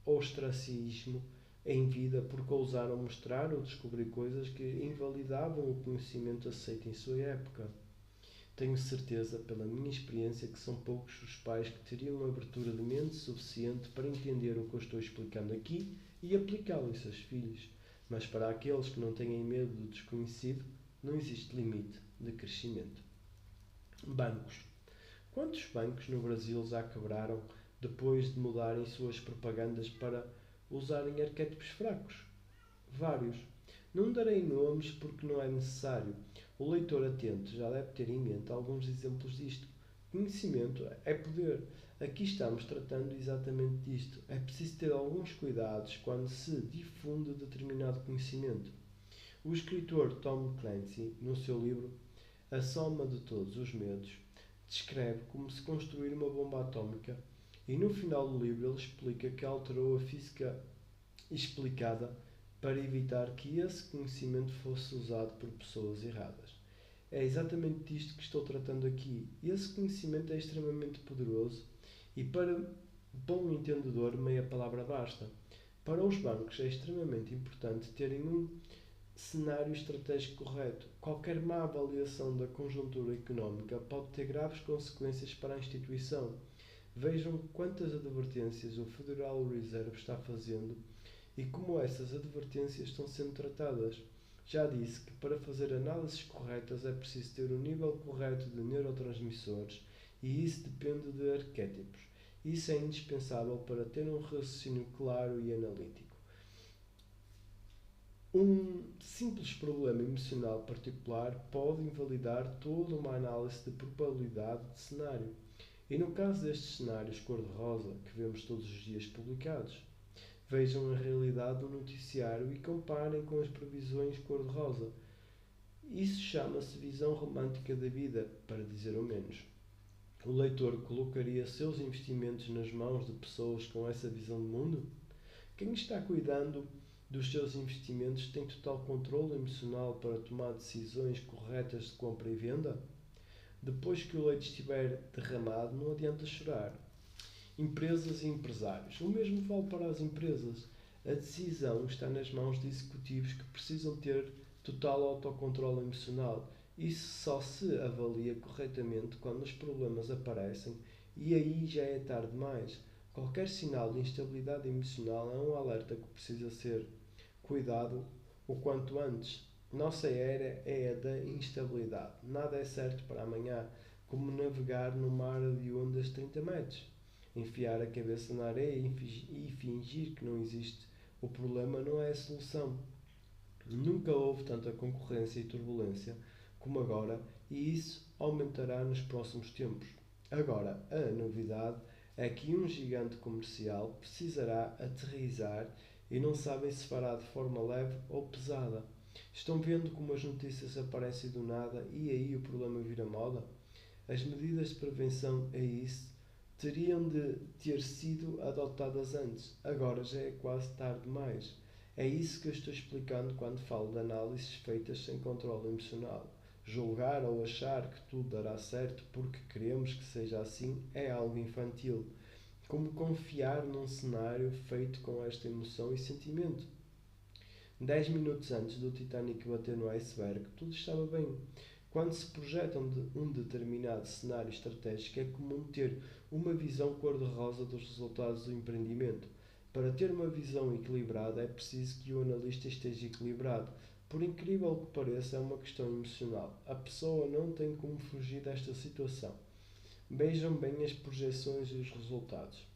ostracismo em vida porque ousaram mostrar ou descobrir coisas que invalidavam o conhecimento aceito em sua época? Tenho certeza, pela minha experiência, que são poucos os pais que teriam uma abertura de mente suficiente para entender o que eu estou explicando aqui e aplicá-lo em seus filhos. Mas para aqueles que não têm medo do desconhecido, não existe limite de crescimento. Bancos. Quantos bancos no Brasil já quebraram depois de mudarem suas propagandas para usarem arquétipos fracos? Vários. Não darei nomes porque não é necessário. O leitor atento já deve ter em mente alguns exemplos disto. Conhecimento é poder. Aqui estamos tratando exatamente disto. É preciso ter alguns cuidados quando se difunde determinado conhecimento. O escritor Tom Clancy, no seu livro A Soma de Todos os Medos, descreve como se construir uma bomba atómica e no final do livro ele explica que alterou a física explicada para evitar que esse conhecimento fosse usado por pessoas erradas. É exatamente disto que estou tratando aqui. Esse conhecimento é extremamente poderoso e para bom entendedor meia palavra basta. Para os bancos é extremamente importante terem um cenário estratégico correto. Qualquer má avaliação da conjuntura económica pode ter graves consequências para a instituição. Vejam quantas advertências o Federal Reserve está fazendo e como essas advertências estão sendo tratadas. Já disse que para fazer análises corretas é preciso ter o nível correto de neurotransmissores e isso depende de arquétipos. Isso é indispensável para ter um raciocínio claro e analítico. Um simples problema emocional particular pode invalidar toda uma análise de probabilidade de cenário. E no caso destes cenários cor-de-rosa que vemos todos os dias publicados, vejam a realidade do noticiário e comparem com as previsões cor-de-rosa. Isso chama-se visão romântica da vida, para dizer o menos. O leitor colocaria seus investimentos nas mãos de pessoas com essa visão do mundo? Quem está cuidando dos seus investimentos tem total controle emocional para tomar decisões corretas de compra e venda? Depois que o leite estiver derramado, não adianta chorar. Empresas e empresários. O mesmo vale para as empresas. A decisão está nas mãos de executivos que precisam ter total autocontrole emocional. Isso só se avalia corretamente quando os problemas aparecem e aí já é tarde demais. Qualquer sinal de instabilidade emocional é um alerta que precisa ser cuidado o quanto antes. Nossa era é a da instabilidade. Nada é certo para amanhã, como navegar no mar de ondas de 30 metros. Enfiar a cabeça na areia e fingir que não existe o problema não é a solução. Nunca houve tanta concorrência e turbulência como agora e isso aumentará nos próximos tempos. Agora, a novidade é que um gigante comercial precisará aterrissar e não sabem se fará de forma leve ou pesada. Estão vendo como as notícias aparecem do nada e aí o problema vira moda? As medidas de prevenção a isso teriam de ter sido adotadas antes. Agora já é quase tarde demais. É isso que eu estou explicando quando falo de análises feitas sem controle emocional. Julgar ou achar que tudo dará certo porque queremos que seja assim é algo infantil. Como confiar num cenário feito com esta emoção e sentimento? 10 minutos antes do Titanic bater no iceberg, tudo estava bem. Quando se projeta um determinado cenário estratégico, é comum ter uma visão cor-de-rosa dos resultados do empreendimento. Para ter uma visão equilibrada é preciso que o analista esteja equilibrado. Por incrível que pareça, é uma questão emocional. A pessoa não tem como fugir desta situação. Vejam bem as projeções e os resultados.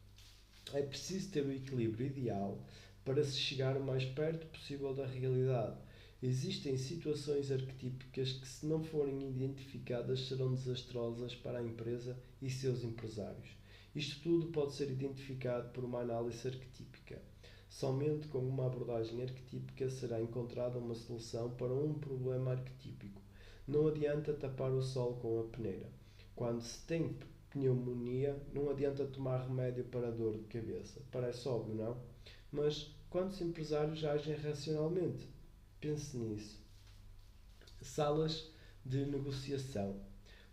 É preciso ter o equilíbrio ideal para se chegar o mais perto possível da realidade. Existem situações arquetípicas que, se não forem identificadas, serão desastrosas para a empresa e seus empresários. Isto tudo pode ser identificado por uma análise arquetípica. Somente com uma abordagem arquetípica será encontrada uma solução para um problema arquetípico. Não adianta tapar o sol com a peneira. Quando se tem pneumonia, não adianta tomar remédio para dor de cabeça. Parece óbvio, não? Mas quantos empresários agem racionalmente? Pense nisso. Salas de negociação.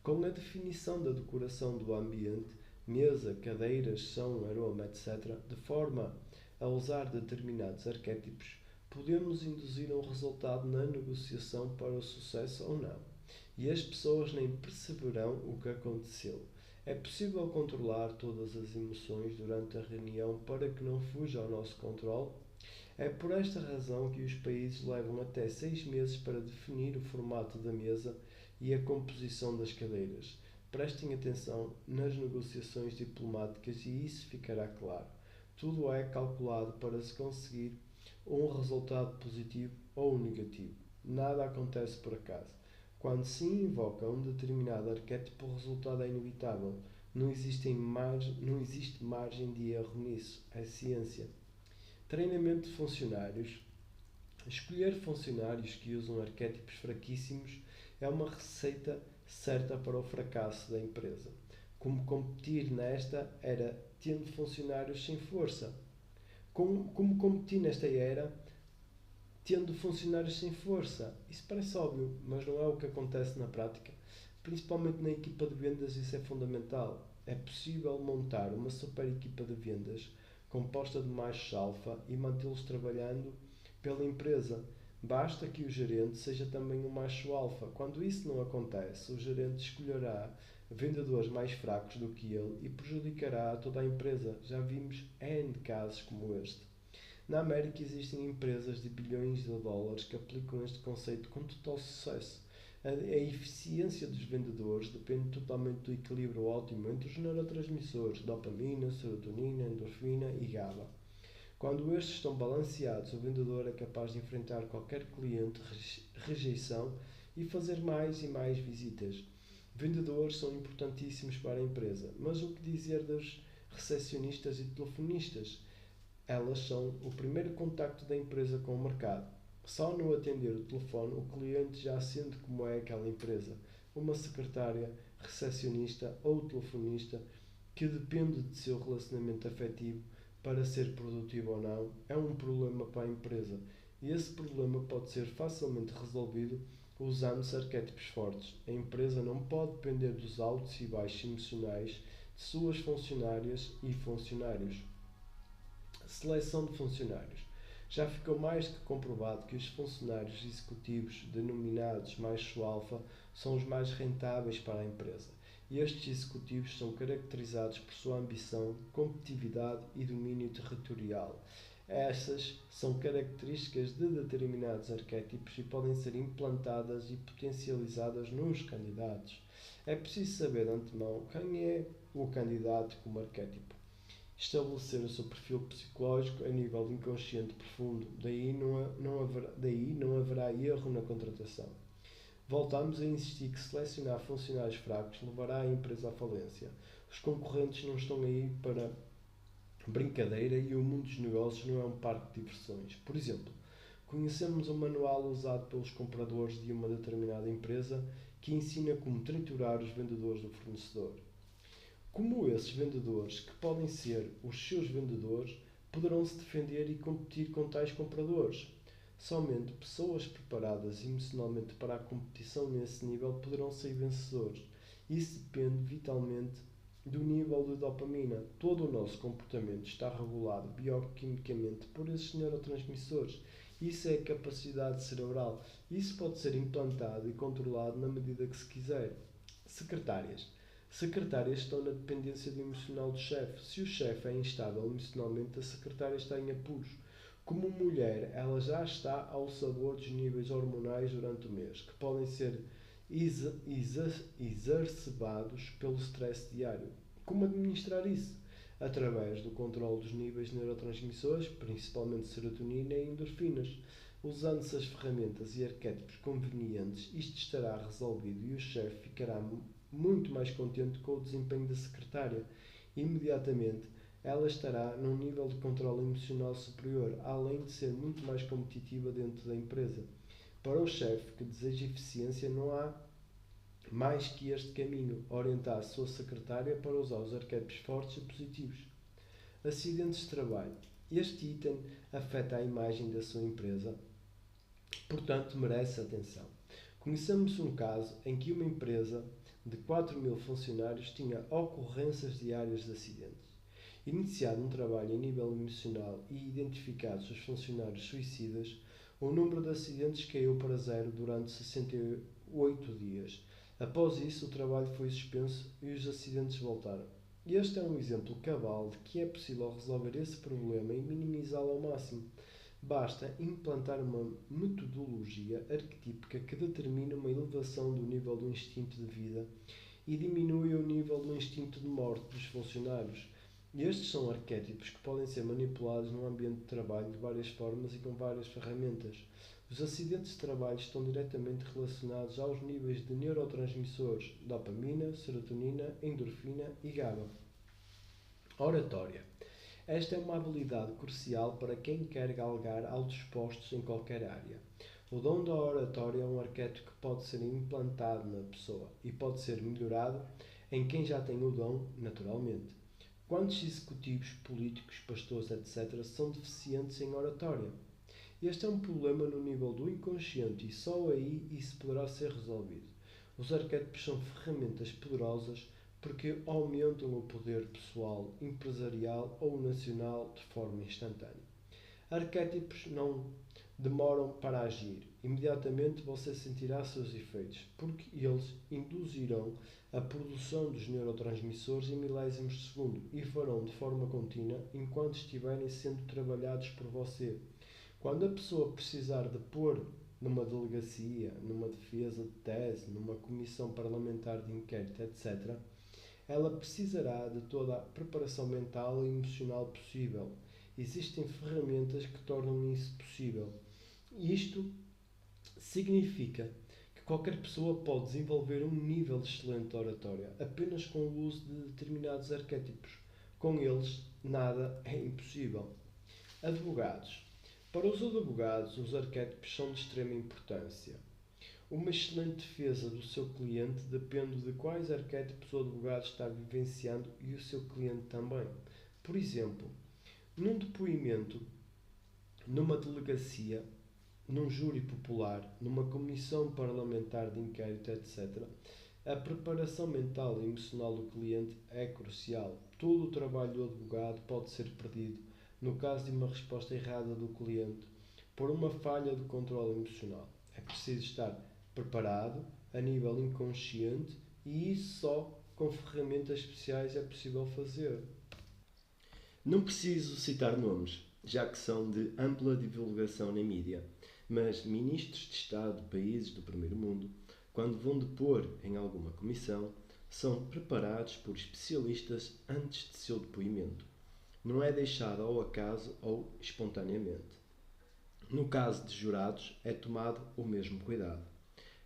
Com a definição da decoração do ambiente, mesa, cadeiras, som, aroma, etc., de forma a usar determinados arquétipos, podemos induzir um resultado na negociação para o sucesso ou não. E as pessoas nem perceberão o que aconteceu. É possível controlar todas as emoções durante a reunião para que não fuja ao nosso controle? É por esta razão que os países levam até 6 meses para definir o formato da mesa e a composição das cadeiras. Prestem atenção nas negociações diplomáticas e isso ficará claro. Tudo é calculado para se conseguir um resultado positivo ou negativo. Nada acontece por acaso. Quando se invoca um determinado arquétipo, o resultado é inevitável. Não existe margem de erro nisso. É ciência. Treinamento de funcionários. Escolher funcionários que usam arquétipos fraquíssimos é uma receita certa para o fracasso da empresa. Como competir nesta era tendo funcionários sem força? Como competir nesta era tendo funcionários sem força? Isso parece óbvio, mas não é o que acontece na prática. Principalmente na equipa de vendas, isso é fundamental. É possível montar uma super equipa de vendas composta de machos alfa e mantê-los trabalhando pela empresa. Basta que o gerente seja também um macho alfa. Quando isso não acontece, o gerente escolherá vendedores mais fracos do que ele e prejudicará toda a empresa. Já vimos N casos como este. Na América existem empresas de bilhões de dólares que aplicam este conceito com total sucesso. A eficiência dos vendedores depende totalmente do equilíbrio ótimo entre os neurotransmissores dopamina, serotonina, endorfina e GABA. Quando estes estão balanceados, o vendedor é capaz de enfrentar qualquer cliente rejeição e fazer mais e mais visitas. Vendedores são importantíssimos para a empresa, mas o que dizer dos recepcionistas e telefonistas? Elas são o primeiro contacto da empresa com o mercado. Só no atender o telefone, o cliente já sente como é aquela empresa. Uma secretária, recepcionista ou telefonista que depende de seu relacionamento afetivo para ser produtivo ou não, é um problema para a empresa. E esse problema pode ser facilmente resolvido usando-se arquétipos fortes. A empresa não pode depender dos altos e baixos emocionais de suas funcionárias e funcionários. Seleção de funcionários. Já ficou mais que comprovado que os funcionários executivos, denominados macho alfa, são os mais rentáveis para a empresa. E estes executivos são caracterizados por sua ambição, competitividade e domínio territorial. Essas são características de determinados arquétipos e podem ser implantadas e potencializadas nos candidatos. É preciso saber de antemão quem é o candidato como arquétipo. Estabelecer o seu perfil psicológico a nível inconsciente profundo, daí não haverá erro na contratação. Voltamos a insistir que selecionar funcionários fracos levará a empresa à falência. Os concorrentes não estão aí para brincadeira e o mundo dos negócios não é um parque de diversões. Por exemplo, conhecemos um manual usado pelos compradores de uma determinada empresa que ensina como triturar os vendedores do fornecedor. Como esses vendedores, que podem ser os seus vendedores, poderão se defender e competir com tais compradores? Somente pessoas preparadas emocionalmente para a competição nesse nível poderão sair vencedores. Isso depende vitalmente do nível de dopamina. Todo o nosso comportamento está regulado bioquimicamente por esses neurotransmissores. Isso é a capacidade cerebral. Isso pode ser implantado e controlado na medida que se quiser. Secretárias. Secretárias estão na dependência do emocional do chefe. Se o chefe é instável emocionalmente, a secretária está em apuros. Como mulher, ela já está ao sabor dos níveis hormonais durante o mês, que podem ser exacerbados pelo stress diário. Como administrar isso? Através do controle dos níveis de neurotransmissores, principalmente serotonina e endorfinas. Usando-se as ferramentas e arquétipos convenientes, isto estará resolvido e o chefe ficará muito mais contente com o desempenho da secretária. Imediatamente, ela estará num nível de controle emocional superior, além de ser muito mais competitiva dentro da empresa. Para o chefe que deseja eficiência, não há mais que este caminho: orientar a sua secretária para usar os arquétipos fortes e positivos. Acidentes de trabalho. Este item afeta a imagem da sua empresa, portanto merece atenção. Conhecemos um caso em que uma empresa de 4.000 funcionários tinha ocorrências diárias de acidentes. Iniciado um trabalho a nível emocional e identificados os funcionários suicidas, o número de acidentes caiu para zero durante 68 dias. Após isso, o trabalho foi suspenso e os acidentes voltaram. Este é um exemplo cabal de que é possível resolver esse problema e minimizá-lo ao máximo. Basta implantar uma metodologia arquetípica que determine uma elevação do nível do instinto de vida e diminui o nível do instinto de morte dos funcionários. Estes são arquétipos que podem ser manipulados no ambiente de trabalho de várias formas e com várias ferramentas. Os acidentes de trabalho estão diretamente relacionados aos níveis de neurotransmissores dopamina, serotonina, endorfina e GABA. Oratória. Esta é uma habilidade crucial para quem quer galgar altos postos em qualquer área. O dom da oratória é um arquétipo que pode ser implantado na pessoa e pode ser melhorado em quem já tem o dom naturalmente. Quantos executivos, políticos, pastores, etc., são deficientes em oratória? Este é um problema no nível do inconsciente e só aí isso poderá ser resolvido. Os arquétipos são ferramentas poderosas porque aumentam o poder pessoal, empresarial ou nacional de forma instantânea. Arquétipos não demoram para agir. Imediatamente você sentirá seus efeitos, porque eles induzirão a produção dos neurotransmissores em milésimos de segundo e farão de forma contínua enquanto estiverem sendo trabalhados por você. Quando a pessoa precisar de pôr numa delegacia, numa defesa de tese, numa comissão parlamentar de inquérito, etc., ela precisará de toda a preparação mental e emocional possível. Existem ferramentas que tornam isso possível. Isto significa que qualquer pessoa pode desenvolver um nível de excelente oratória apenas com o uso de determinados arquétipos. Com eles, nada é impossível. Advogados. Para os advogados, os arquétipos são de extrema importância. Uma excelente defesa do seu cliente depende de quais arquétipos o advogado está vivenciando e o seu cliente também. Por exemplo, num depoimento, numa delegacia, num júri popular, numa comissão parlamentar de inquérito, etc., a preparação mental e emocional do cliente é crucial. Todo o trabalho do advogado pode ser perdido no caso de uma resposta errada do cliente por uma falha de controle emocional. É preciso estar preparado a nível inconsciente e isso só com ferramentas especiais é possível fazer. Não preciso citar nomes, já que são de ampla divulgação na mídia, mas ministros de Estado de países do primeiro mundo, quando vão depor em alguma comissão, são preparados por especialistas antes de seu depoimento. Não é deixado ao acaso ou espontaneamente. No caso de jurados, é tomado o mesmo cuidado.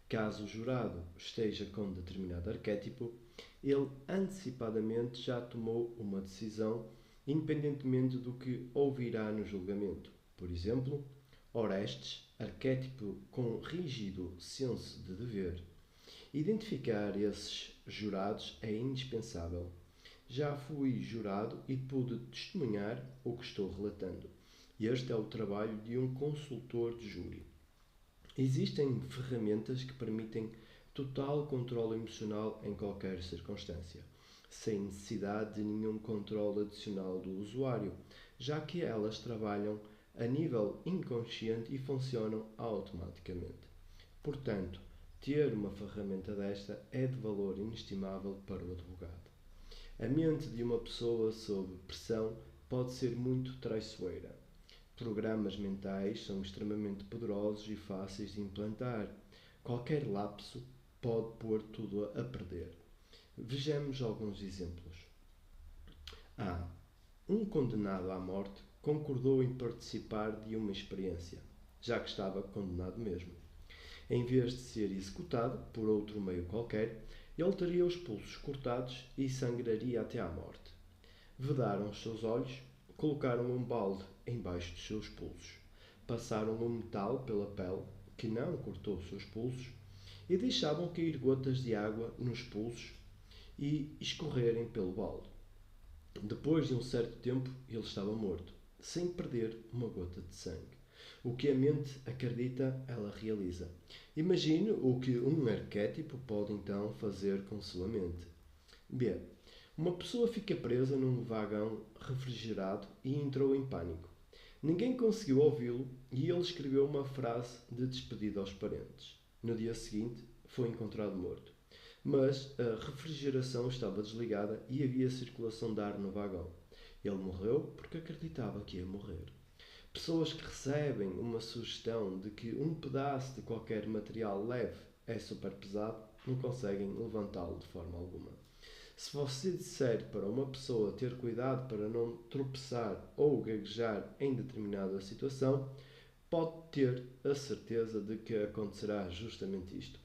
Caso o jurado esteja com determinado arquétipo, ele antecipadamente já tomou uma decisão, independentemente do que ouvirá no julgamento. Por exemplo, Orestes, arquétipo com rígido senso de dever. Identificar esses jurados é indispensável. Já fui jurado e pude testemunhar o que estou relatando. Este é o trabalho de um consultor de júri. Existem ferramentas que permitem total controle emocional em qualquer circunstância, sem necessidade de nenhum controle adicional do usuário, já que elas trabalham a nível inconsciente e funcionam automaticamente. Portanto, Ter uma ferramenta desta é de valor inestimável para o advogado. A mente de uma pessoa sob pressão pode ser muito traiçoeira. Programas mentais são extremamente poderosos e fáceis de implantar. Qualquer lapso pode pôr tudo a perder. Vejamos alguns exemplos. A. Um condenado à morte concordou em participar de uma experiência, já que estava condenado mesmo. Em vez de ser executado por outro meio qualquer, ele teria os pulsos cortados e sangraria até à morte. Vedaram os seus olhos, colocaram um balde embaixo dos seus pulsos, passaram um metal pela pele, que não cortou os seus pulsos, e deixavam cair gotas de água nos pulsos e escorrerem pelo balde. Depois de um certo tempo, ele estava morto, sem perder uma gota de sangue. O que a mente acredita, ela realiza. Imagine o que um arquétipo pode então fazer com sua mente. B. Uma pessoa fica presa num vagão refrigerado e entrou em pânico. Ninguém conseguiu ouvi-lo e ele escreveu uma frase de despedida aos parentes. No dia seguinte, foi encontrado morto. Mas a refrigeração estava desligada e havia circulação de ar no vagão. Ele morreu porque acreditava que ia morrer. Pessoas que recebem uma sugestão de que um pedaço de qualquer material leve é super pesado não conseguem levantá-lo de forma alguma. Se você disser para uma pessoa ter cuidado para não tropeçar ou gaguejar em determinada situação, pode ter a certeza de que acontecerá justamente isto.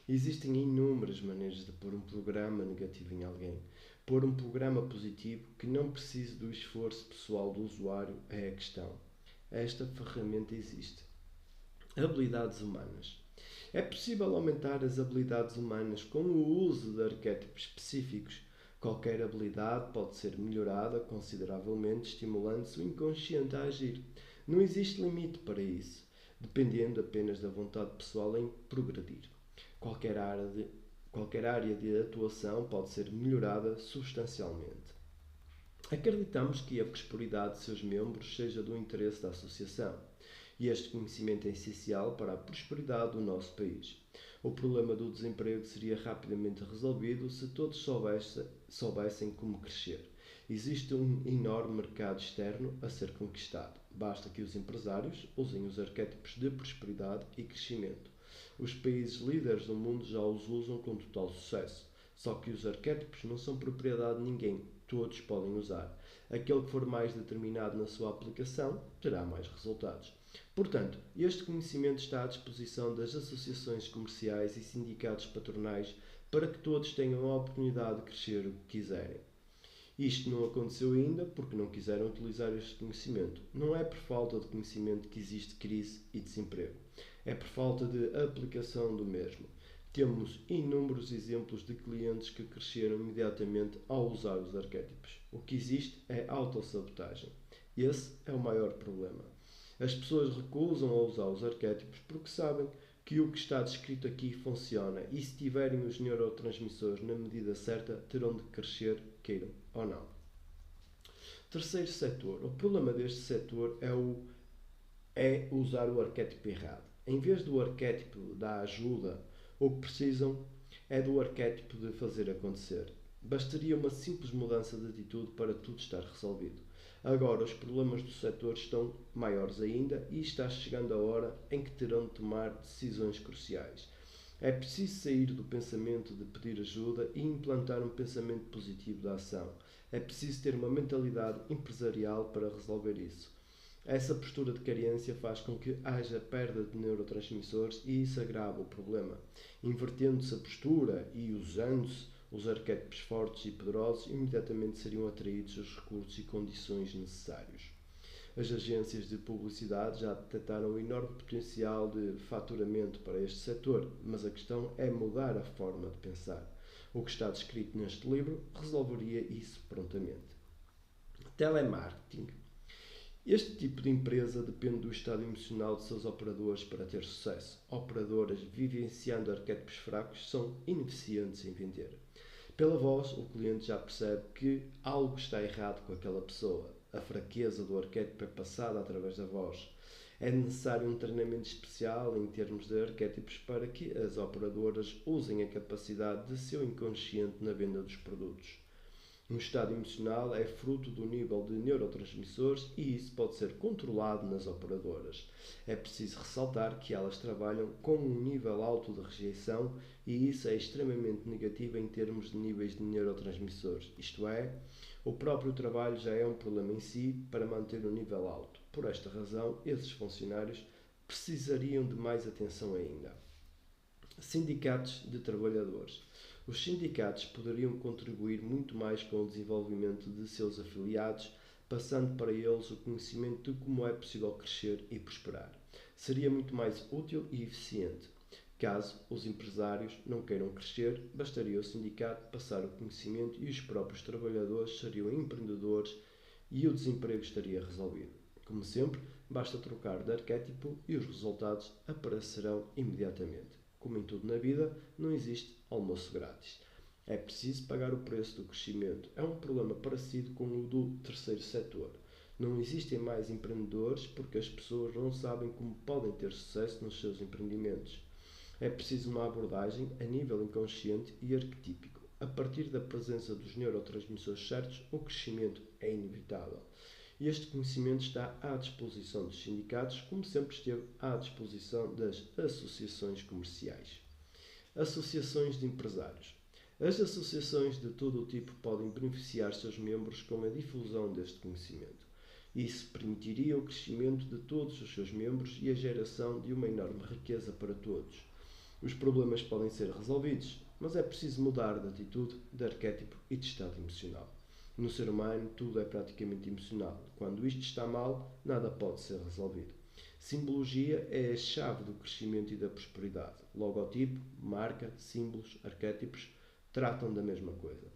Existem inúmeras maneiras de pôr um programa negativo em alguém. Pôr um programa positivo que não precise do esforço pessoal do usuário é a questão. Esta ferramenta existe. Habilidades humanas. É possível aumentar as habilidades humanas com o uso de arquétipos específicos. Qualquer habilidade pode ser melhorada consideravelmente, estimulando-se o inconsciente a agir. Não existe limite para isso, dependendo apenas da vontade pessoal em progredir. Qualquer área de atuação pode ser melhorada substancialmente. Acreditamos que a prosperidade de seus membros seja do interesse da associação, e este conhecimento é essencial para a prosperidade do nosso país. O problema do desemprego seria rapidamente resolvido se todos soubessem como crescer. Existe um enorme mercado externo a ser conquistado. Basta que os empresários usem os arquétipos de prosperidade e crescimento. Os países líderes do mundo já os usam com total sucesso. Só que os arquétipos não são propriedade de ninguém. Todos podem usar. Aquele que for mais determinado na sua aplicação terá mais resultados. Portanto, este conhecimento está à disposição das associações comerciais e sindicatos patronais para que todos tenham a oportunidade de crescer o que quiserem. Isto não aconteceu ainda porque não quiseram utilizar este conhecimento. Não é por falta de conhecimento que existe crise e desemprego. É por falta de aplicação do mesmo. Temos inúmeros exemplos de clientes que cresceram imediatamente ao usar os arquétipos. O que existe é autossabotagem. Esse é o maior problema. As pessoas recusam a usar os arquétipos porque sabem que o que está descrito aqui funciona e se tiverem os neurotransmissores na medida certa, terão de crescer, queiram ou não. Terceiro setor. O problema deste setor é usar o arquétipo errado. Em vez do arquétipo da ajuda, o que precisam é do arquétipo de fazer acontecer. Bastaria uma simples mudança de atitude para tudo estar resolvido. Agora, os problemas do setor estão maiores ainda e está chegando a hora em que terão de tomar decisões cruciais. É preciso sair do pensamento de pedir ajuda e implantar um pensamento positivo da ação. É preciso ter uma mentalidade empresarial para resolver isso. Essa postura de carência faz com que haja perda de neurotransmissores e isso agrava o problema. Invertendo-se a postura e usando-se os arquétipos fortes e poderosos, imediatamente seriam atraídos os recursos e condições necessários. As agências de publicidade já detectaram um enorme potencial de faturamento para este setor, mas a questão é mudar a forma de pensar. O que está descrito neste livro resolveria isso prontamente. Telemarketing. Este tipo de empresa depende do estado emocional de seus operadores para ter sucesso. Operadoras vivenciando arquétipos fracos são ineficientes em vender. Pela voz, o cliente já percebe que algo está errado com aquela pessoa. A fraqueza do arquétipo é passada através da voz. É necessário um treinamento especial em termos de arquétipos para que as operadoras usem a capacidade de seu inconsciente na venda dos produtos. Um estado emocional é fruto do nível de neurotransmissores e isso pode ser controlado nas operadoras. É preciso ressaltar que elas trabalham com um nível alto de rejeição e isso é extremamente negativo em termos de níveis de neurotransmissores. Isto é, o próprio trabalho já é um problema em si para manter um nível alto. Por esta razão, esses funcionários precisariam de mais atenção ainda. Sindicatos de trabalhadores. Os sindicatos poderiam contribuir muito mais com o desenvolvimento de seus afiliados, passando para eles o conhecimento de como é possível crescer e prosperar. Seria muito mais útil e eficiente. Caso os empresários não queiram crescer, bastaria o sindicato passar o conhecimento e os próprios trabalhadores seriam empreendedores e o desemprego estaria resolvido. Como sempre, basta trocar de arquétipo e os resultados aparecerão imediatamente. Como em tudo na vida, não existe almoço grátis. É preciso pagar o preço do crescimento. É um problema parecido com o do terceiro setor. Não existem mais empreendedores porque as pessoas não sabem como podem ter sucesso nos seus empreendimentos. É preciso uma abordagem a nível inconsciente e arquetípico. A partir da presença dos neurotransmissores certos, o crescimento é inevitável. E este conhecimento está à disposição dos sindicatos, como sempre esteve à disposição das associações comerciais. Associações de empresários. As associações de todo o tipo podem beneficiar seus membros com a difusão deste conhecimento. Isso permitiria o crescimento de todos os seus membros e a geração de uma enorme riqueza para todos. Os problemas podem ser resolvidos, mas é preciso mudar de atitude, de arquétipo e de estado emocional. No ser humano, tudo é praticamente emocional. Quando isto está mal, nada pode ser resolvido. Simbologia é a chave do crescimento e da prosperidade. Logotipo, marca, símbolos, arquétipos tratam da mesma coisa.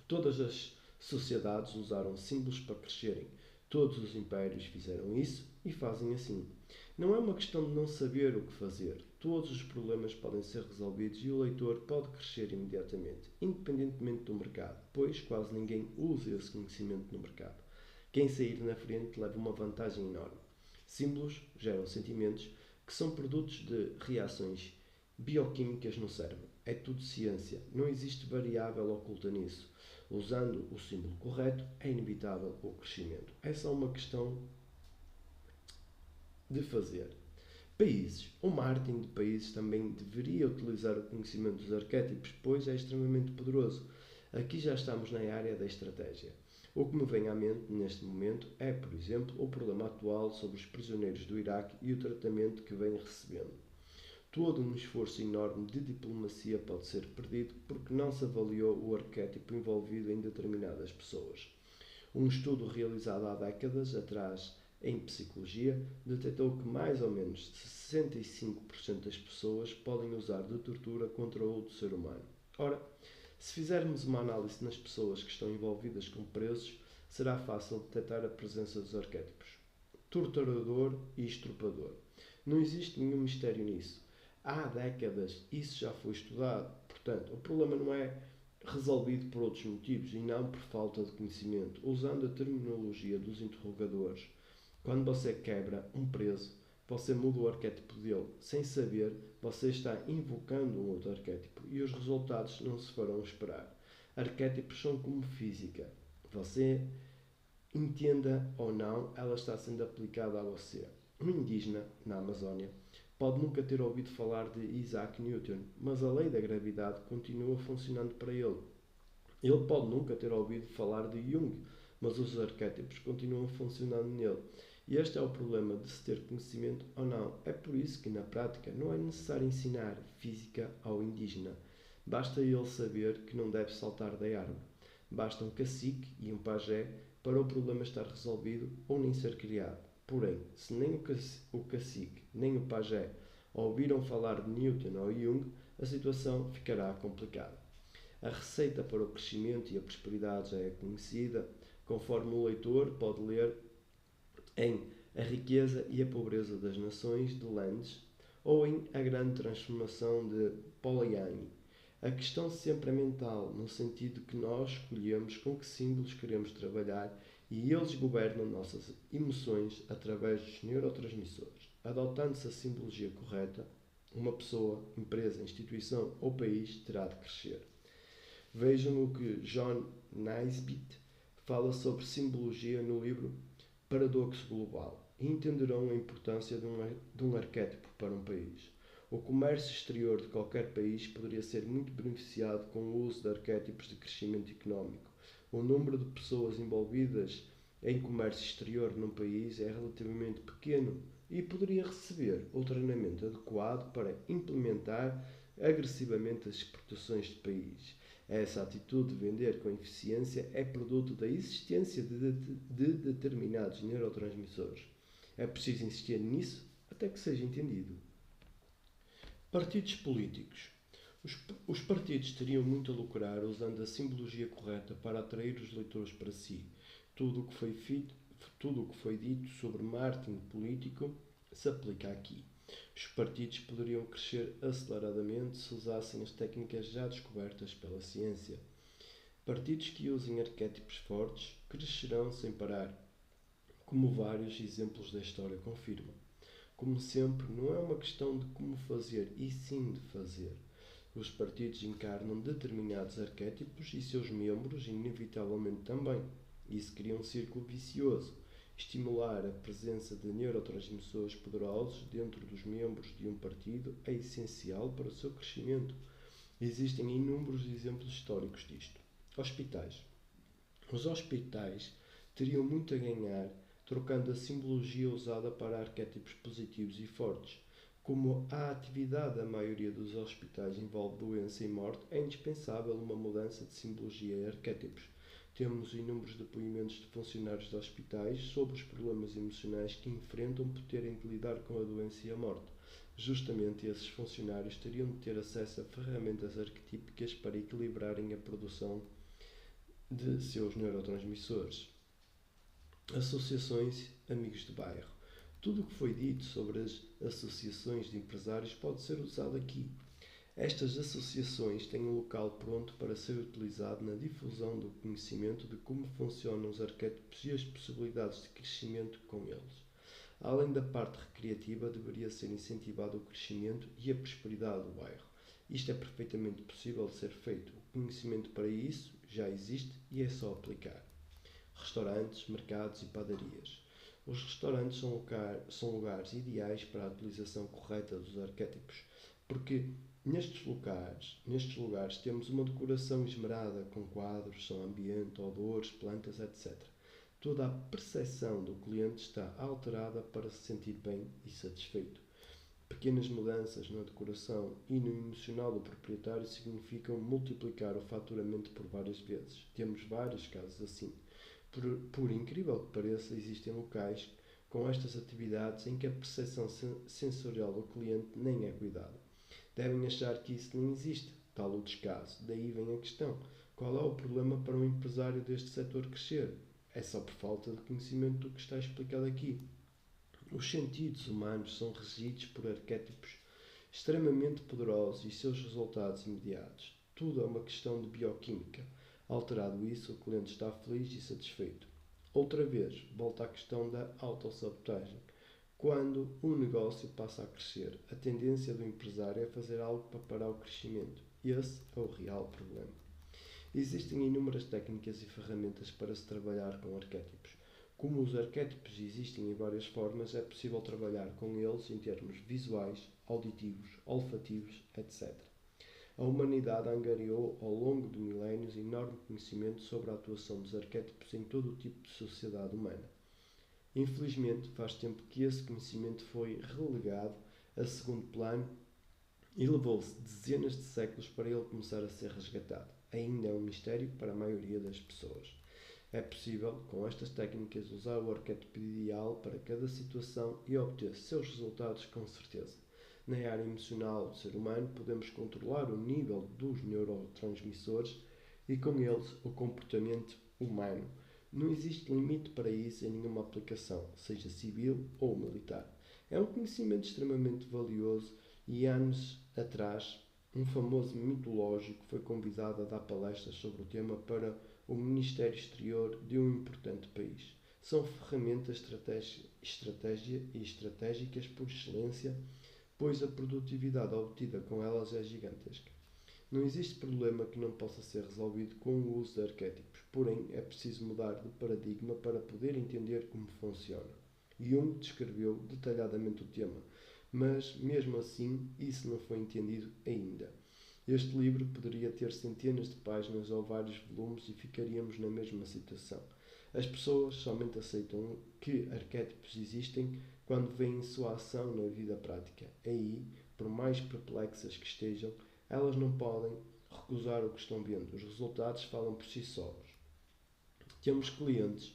Todas as sociedades usaram símbolos para crescerem. Todos os impérios fizeram isso e fazem assim. Não é uma questão de não saber o que fazer. Todos os problemas podem ser resolvidos e o leitor pode crescer imediatamente, independentemente do mercado, pois quase ninguém usa esse conhecimento no mercado. Quem sair na frente leva uma vantagem enorme. Símbolos geram sentimentos que são produtos de reações bioquímicas no cérebro. É tudo ciência, não existe variável oculta nisso. Usando o símbolo correto, é inevitável o crescimento. É só uma questão de fazer. Países. O marketing de países também deveria utilizar o conhecimento dos arquétipos, pois é extremamente poderoso. Aqui já estamos na área da estratégia. O que me vem à mente neste momento é, por exemplo, o problema atual sobre os prisioneiros do Iraque e o tratamento que vêm recebendo. Todo um esforço enorme de diplomacia pode ser perdido porque não se avaliou o arquétipo envolvido em determinadas pessoas. Um estudo realizado há décadas atrás em psicologia detectou que mais ou menos 65% das pessoas podem usar de tortura contra outro ser humano. Ora, se fizermos uma análise nas pessoas que estão envolvidas com presos, será fácil detectar a presença dos arquétipos. Torturador e estrupador. Não existe nenhum mistério nisso. Há décadas isso já foi estudado. Portanto, o problema não é resolvido por outros motivos e não por falta de conhecimento. Usando a terminologia dos interrogadores, quando você quebra um preso, você muda o arquétipo dele. Sem saber, você está invocando um outro arquétipo e os resultados não se farão esperar. Arquétipos são como física. Você entenda ou não, ela está sendo aplicada a você. Um indígena, na Amazónia, pode nunca ter ouvido falar de Isaac Newton, mas a lei da gravidade continua funcionando para ele. Ele pode nunca ter ouvido falar de Jung, mas os arquétipos continuam funcionando nele. E este é o problema de se ter conhecimento ou não. É por isso que, na prática, não é necessário ensinar física ao indígena. Basta ele saber que não deve saltar da árvore. Basta um cacique e um pajé para o problema estar resolvido ou nem ser criado. Porém, se nem o cacique nem o pajé ouviram falar de Newton ou Jung, a situação ficará complicada. A receita para o crescimento e a prosperidade já é conhecida, conforme o leitor pode ler em A Riqueza e a Pobreza das Nações, de Landes, ou em A Grande Transformação, de Polanyi. A questão sempre é mental, no sentido que nós escolhemos com que símbolos queremos trabalhar e eles governam nossas emoções através dos neurotransmissores. Adotando-se a simbologia correta, uma pessoa, empresa, instituição ou país terá de crescer. Vejam o que John Naisbitt fala sobre simbologia no livro Paradoxo Global e entenderão a importância de um arquétipo para um país. O comércio exterior de qualquer país poderia ser muito beneficiado com o uso de arquétipos de crescimento económico. O número de pessoas envolvidas em comércio exterior num país é relativamente pequeno e poderia receber o treinamento adequado para implementar agressivamente as exportações de país. Essa atitude de vender com eficiência é produto da existência de determinados neurotransmissores. É preciso insistir nisso até que seja entendido. Partidos políticos. Os partidos teriam muito a lucrar usando a simbologia correta para atrair os leitores para si. Tudo o que foi dito sobre marketing político se aplica aqui. Os partidos poderiam crescer aceleradamente se usassem as técnicas já descobertas pela ciência. Partidos que usem arquétipos fortes crescerão sem parar, como vários exemplos da história confirmam. Como sempre, não é uma questão de como fazer, e sim de fazer. Os partidos encarnam determinados arquétipos e seus membros, inevitavelmente também. Isso cria um círculo vicioso. Estimular a presença de neurotransmissores poderosos dentro dos membros de um partido é essencial para o seu crescimento. Existem inúmeros exemplos históricos disto. Hospitais. Os hospitais teriam muito a ganhar trocando a simbologia usada para arquétipos positivos e fortes. Como a atividade da maioria dos hospitais envolve doença e morte, é indispensável uma mudança de simbologia e arquétipos. Temos inúmeros depoimentos de funcionários de hospitais sobre os problemas emocionais que enfrentam por terem de lidar com a doença e a morte. Justamente esses funcionários teriam de ter acesso a ferramentas arquetípicas para equilibrarem a produção de seus neurotransmissores. Associações Amigos de Bairro. Tudo o que foi dito sobre as associações de empresários pode ser usado aqui. Estas associações têm um local pronto para ser utilizado na difusão do conhecimento de como funcionam os arquétipos e as possibilidades de crescimento com eles. Além da parte recreativa, deveria ser incentivado o crescimento e a prosperidade do bairro. Isto é perfeitamente possível de ser feito. O conhecimento para isso já existe e é só aplicar. Restaurantes, mercados e padarias. Os restaurantes são lugares ideais para a utilização correta dos arquétipos, porque nestes lugares temos uma decoração esmerada com quadros, som ambiente, odores, plantas, etc. Toda a percepção do cliente está alterada para se sentir bem e satisfeito. Pequenas mudanças na decoração e no emocional do proprietário significam multiplicar o faturamento por várias vezes. Temos vários casos assim. Por incrível que pareça, existem locais com estas atividades em que a percepção sensorial do cliente nem é cuidada. Devem achar que isso nem existe, tal o descaso. Daí vem a questão: qual é o problema para um empresário deste setor crescer? É só por falta de conhecimento do que está explicado aqui. Os sentidos humanos são regidos por arquétipos extremamente poderosos e seus resultados imediatos. Tudo é uma questão de bioquímica. Alterado isso, o cliente está feliz e satisfeito. Outra vez, volta à questão da autossabotagem. Quando um negócio passa a crescer, a tendência do empresário é fazer algo para parar o crescimento. Esse é o real problema. Existem inúmeras técnicas e ferramentas para se trabalhar com arquétipos. Como os arquétipos existem em várias formas, é possível trabalhar com eles em termos visuais, auditivos, olfativos, etc. A humanidade angariou ao longo de milénios enorme conhecimento sobre a atuação dos arquétipos em todo o tipo de sociedade humana. Infelizmente, faz tempo que esse conhecimento foi relegado a segundo plano e levou-se dezenas de séculos para ele começar a ser resgatado. Ainda é um mistério para a maioria das pessoas. É possível, com estas técnicas, usar o arquétipo ideal para cada situação e obter seus resultados com certeza. Na área emocional do ser humano, podemos controlar o nível dos neurotransmissores e, com eles, o comportamento humano. Não existe limite para isso em nenhuma aplicação, seja civil ou militar. É um conhecimento extremamente valioso e, anos atrás, um famoso mitológico foi convidado a dar palestras sobre o tema para o Ministério Exterior de um importante país. São ferramentas estratégicas por excelência, pois a produtividade obtida com elas é gigantesca. Não existe problema que não possa ser resolvido com o uso de arquétipos, porém é preciso mudar de paradigma para poder entender como funciona. Jung descreveu detalhadamente o tema, mas mesmo assim isso não foi entendido ainda. Este livro poderia ter centenas de páginas ou vários volumes e ficaríamos na mesma situação. As pessoas somente aceitam que arquétipos existem quando veem sua ação na vida prática. Aí, por mais perplexas que estejam, elas não podem recusar o que estão vendo. Os resultados falam por si sós. Temos clientes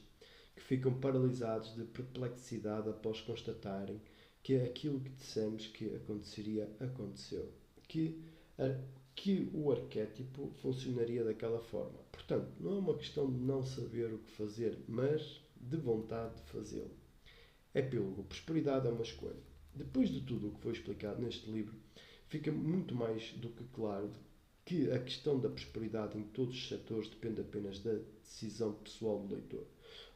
que ficam paralisados de perplexidade após constatarem que aquilo que dissemos que aconteceria, aconteceu. Que o arquétipo funcionaria daquela forma. Portanto, não é uma questão de não saber o que fazer, mas de vontade de fazê-lo. Epílogo. Prosperidade é uma escolha. Depois de tudo o que foi explicado neste livro, fica muito mais do que claro que a questão da prosperidade em todos os setores depende apenas da decisão pessoal do leitor.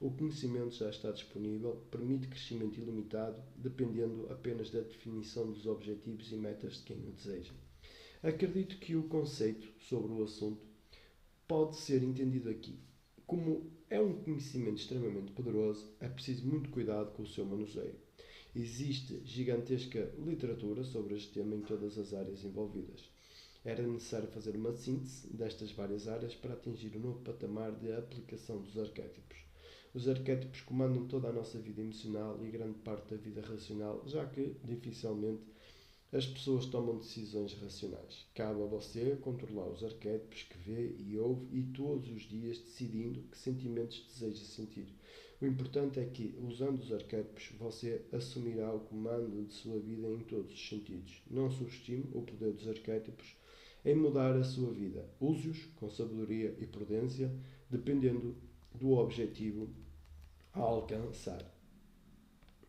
O conhecimento já está disponível, permite crescimento ilimitado, dependendo apenas da definição dos objetivos e metas de quem o deseja. Acredito que o conceito sobre o assunto pode ser entendido aqui. Como é um conhecimento extremamente poderoso, é preciso muito cuidado com o seu manuseio. Existe gigantesca literatura sobre este tema em todas as áreas envolvidas. Era necessário fazer uma síntese destas várias áreas para atingir um novo patamar de aplicação dos arquétipos. Os arquétipos comandam toda a nossa vida emocional e grande parte da vida racional, já que, dificilmente, as pessoas tomam decisões racionais. Cabe a você controlar os arquétipos que vê e ouve e todos os dias decidindo que sentimentos deseja sentir. O importante é que, usando os arquétipos, você assumirá o comando de sua vida em todos os sentidos. Não subestime o poder dos arquétipos em mudar a sua vida. Use-os com sabedoria e prudência, dependendo do objetivo a alcançar.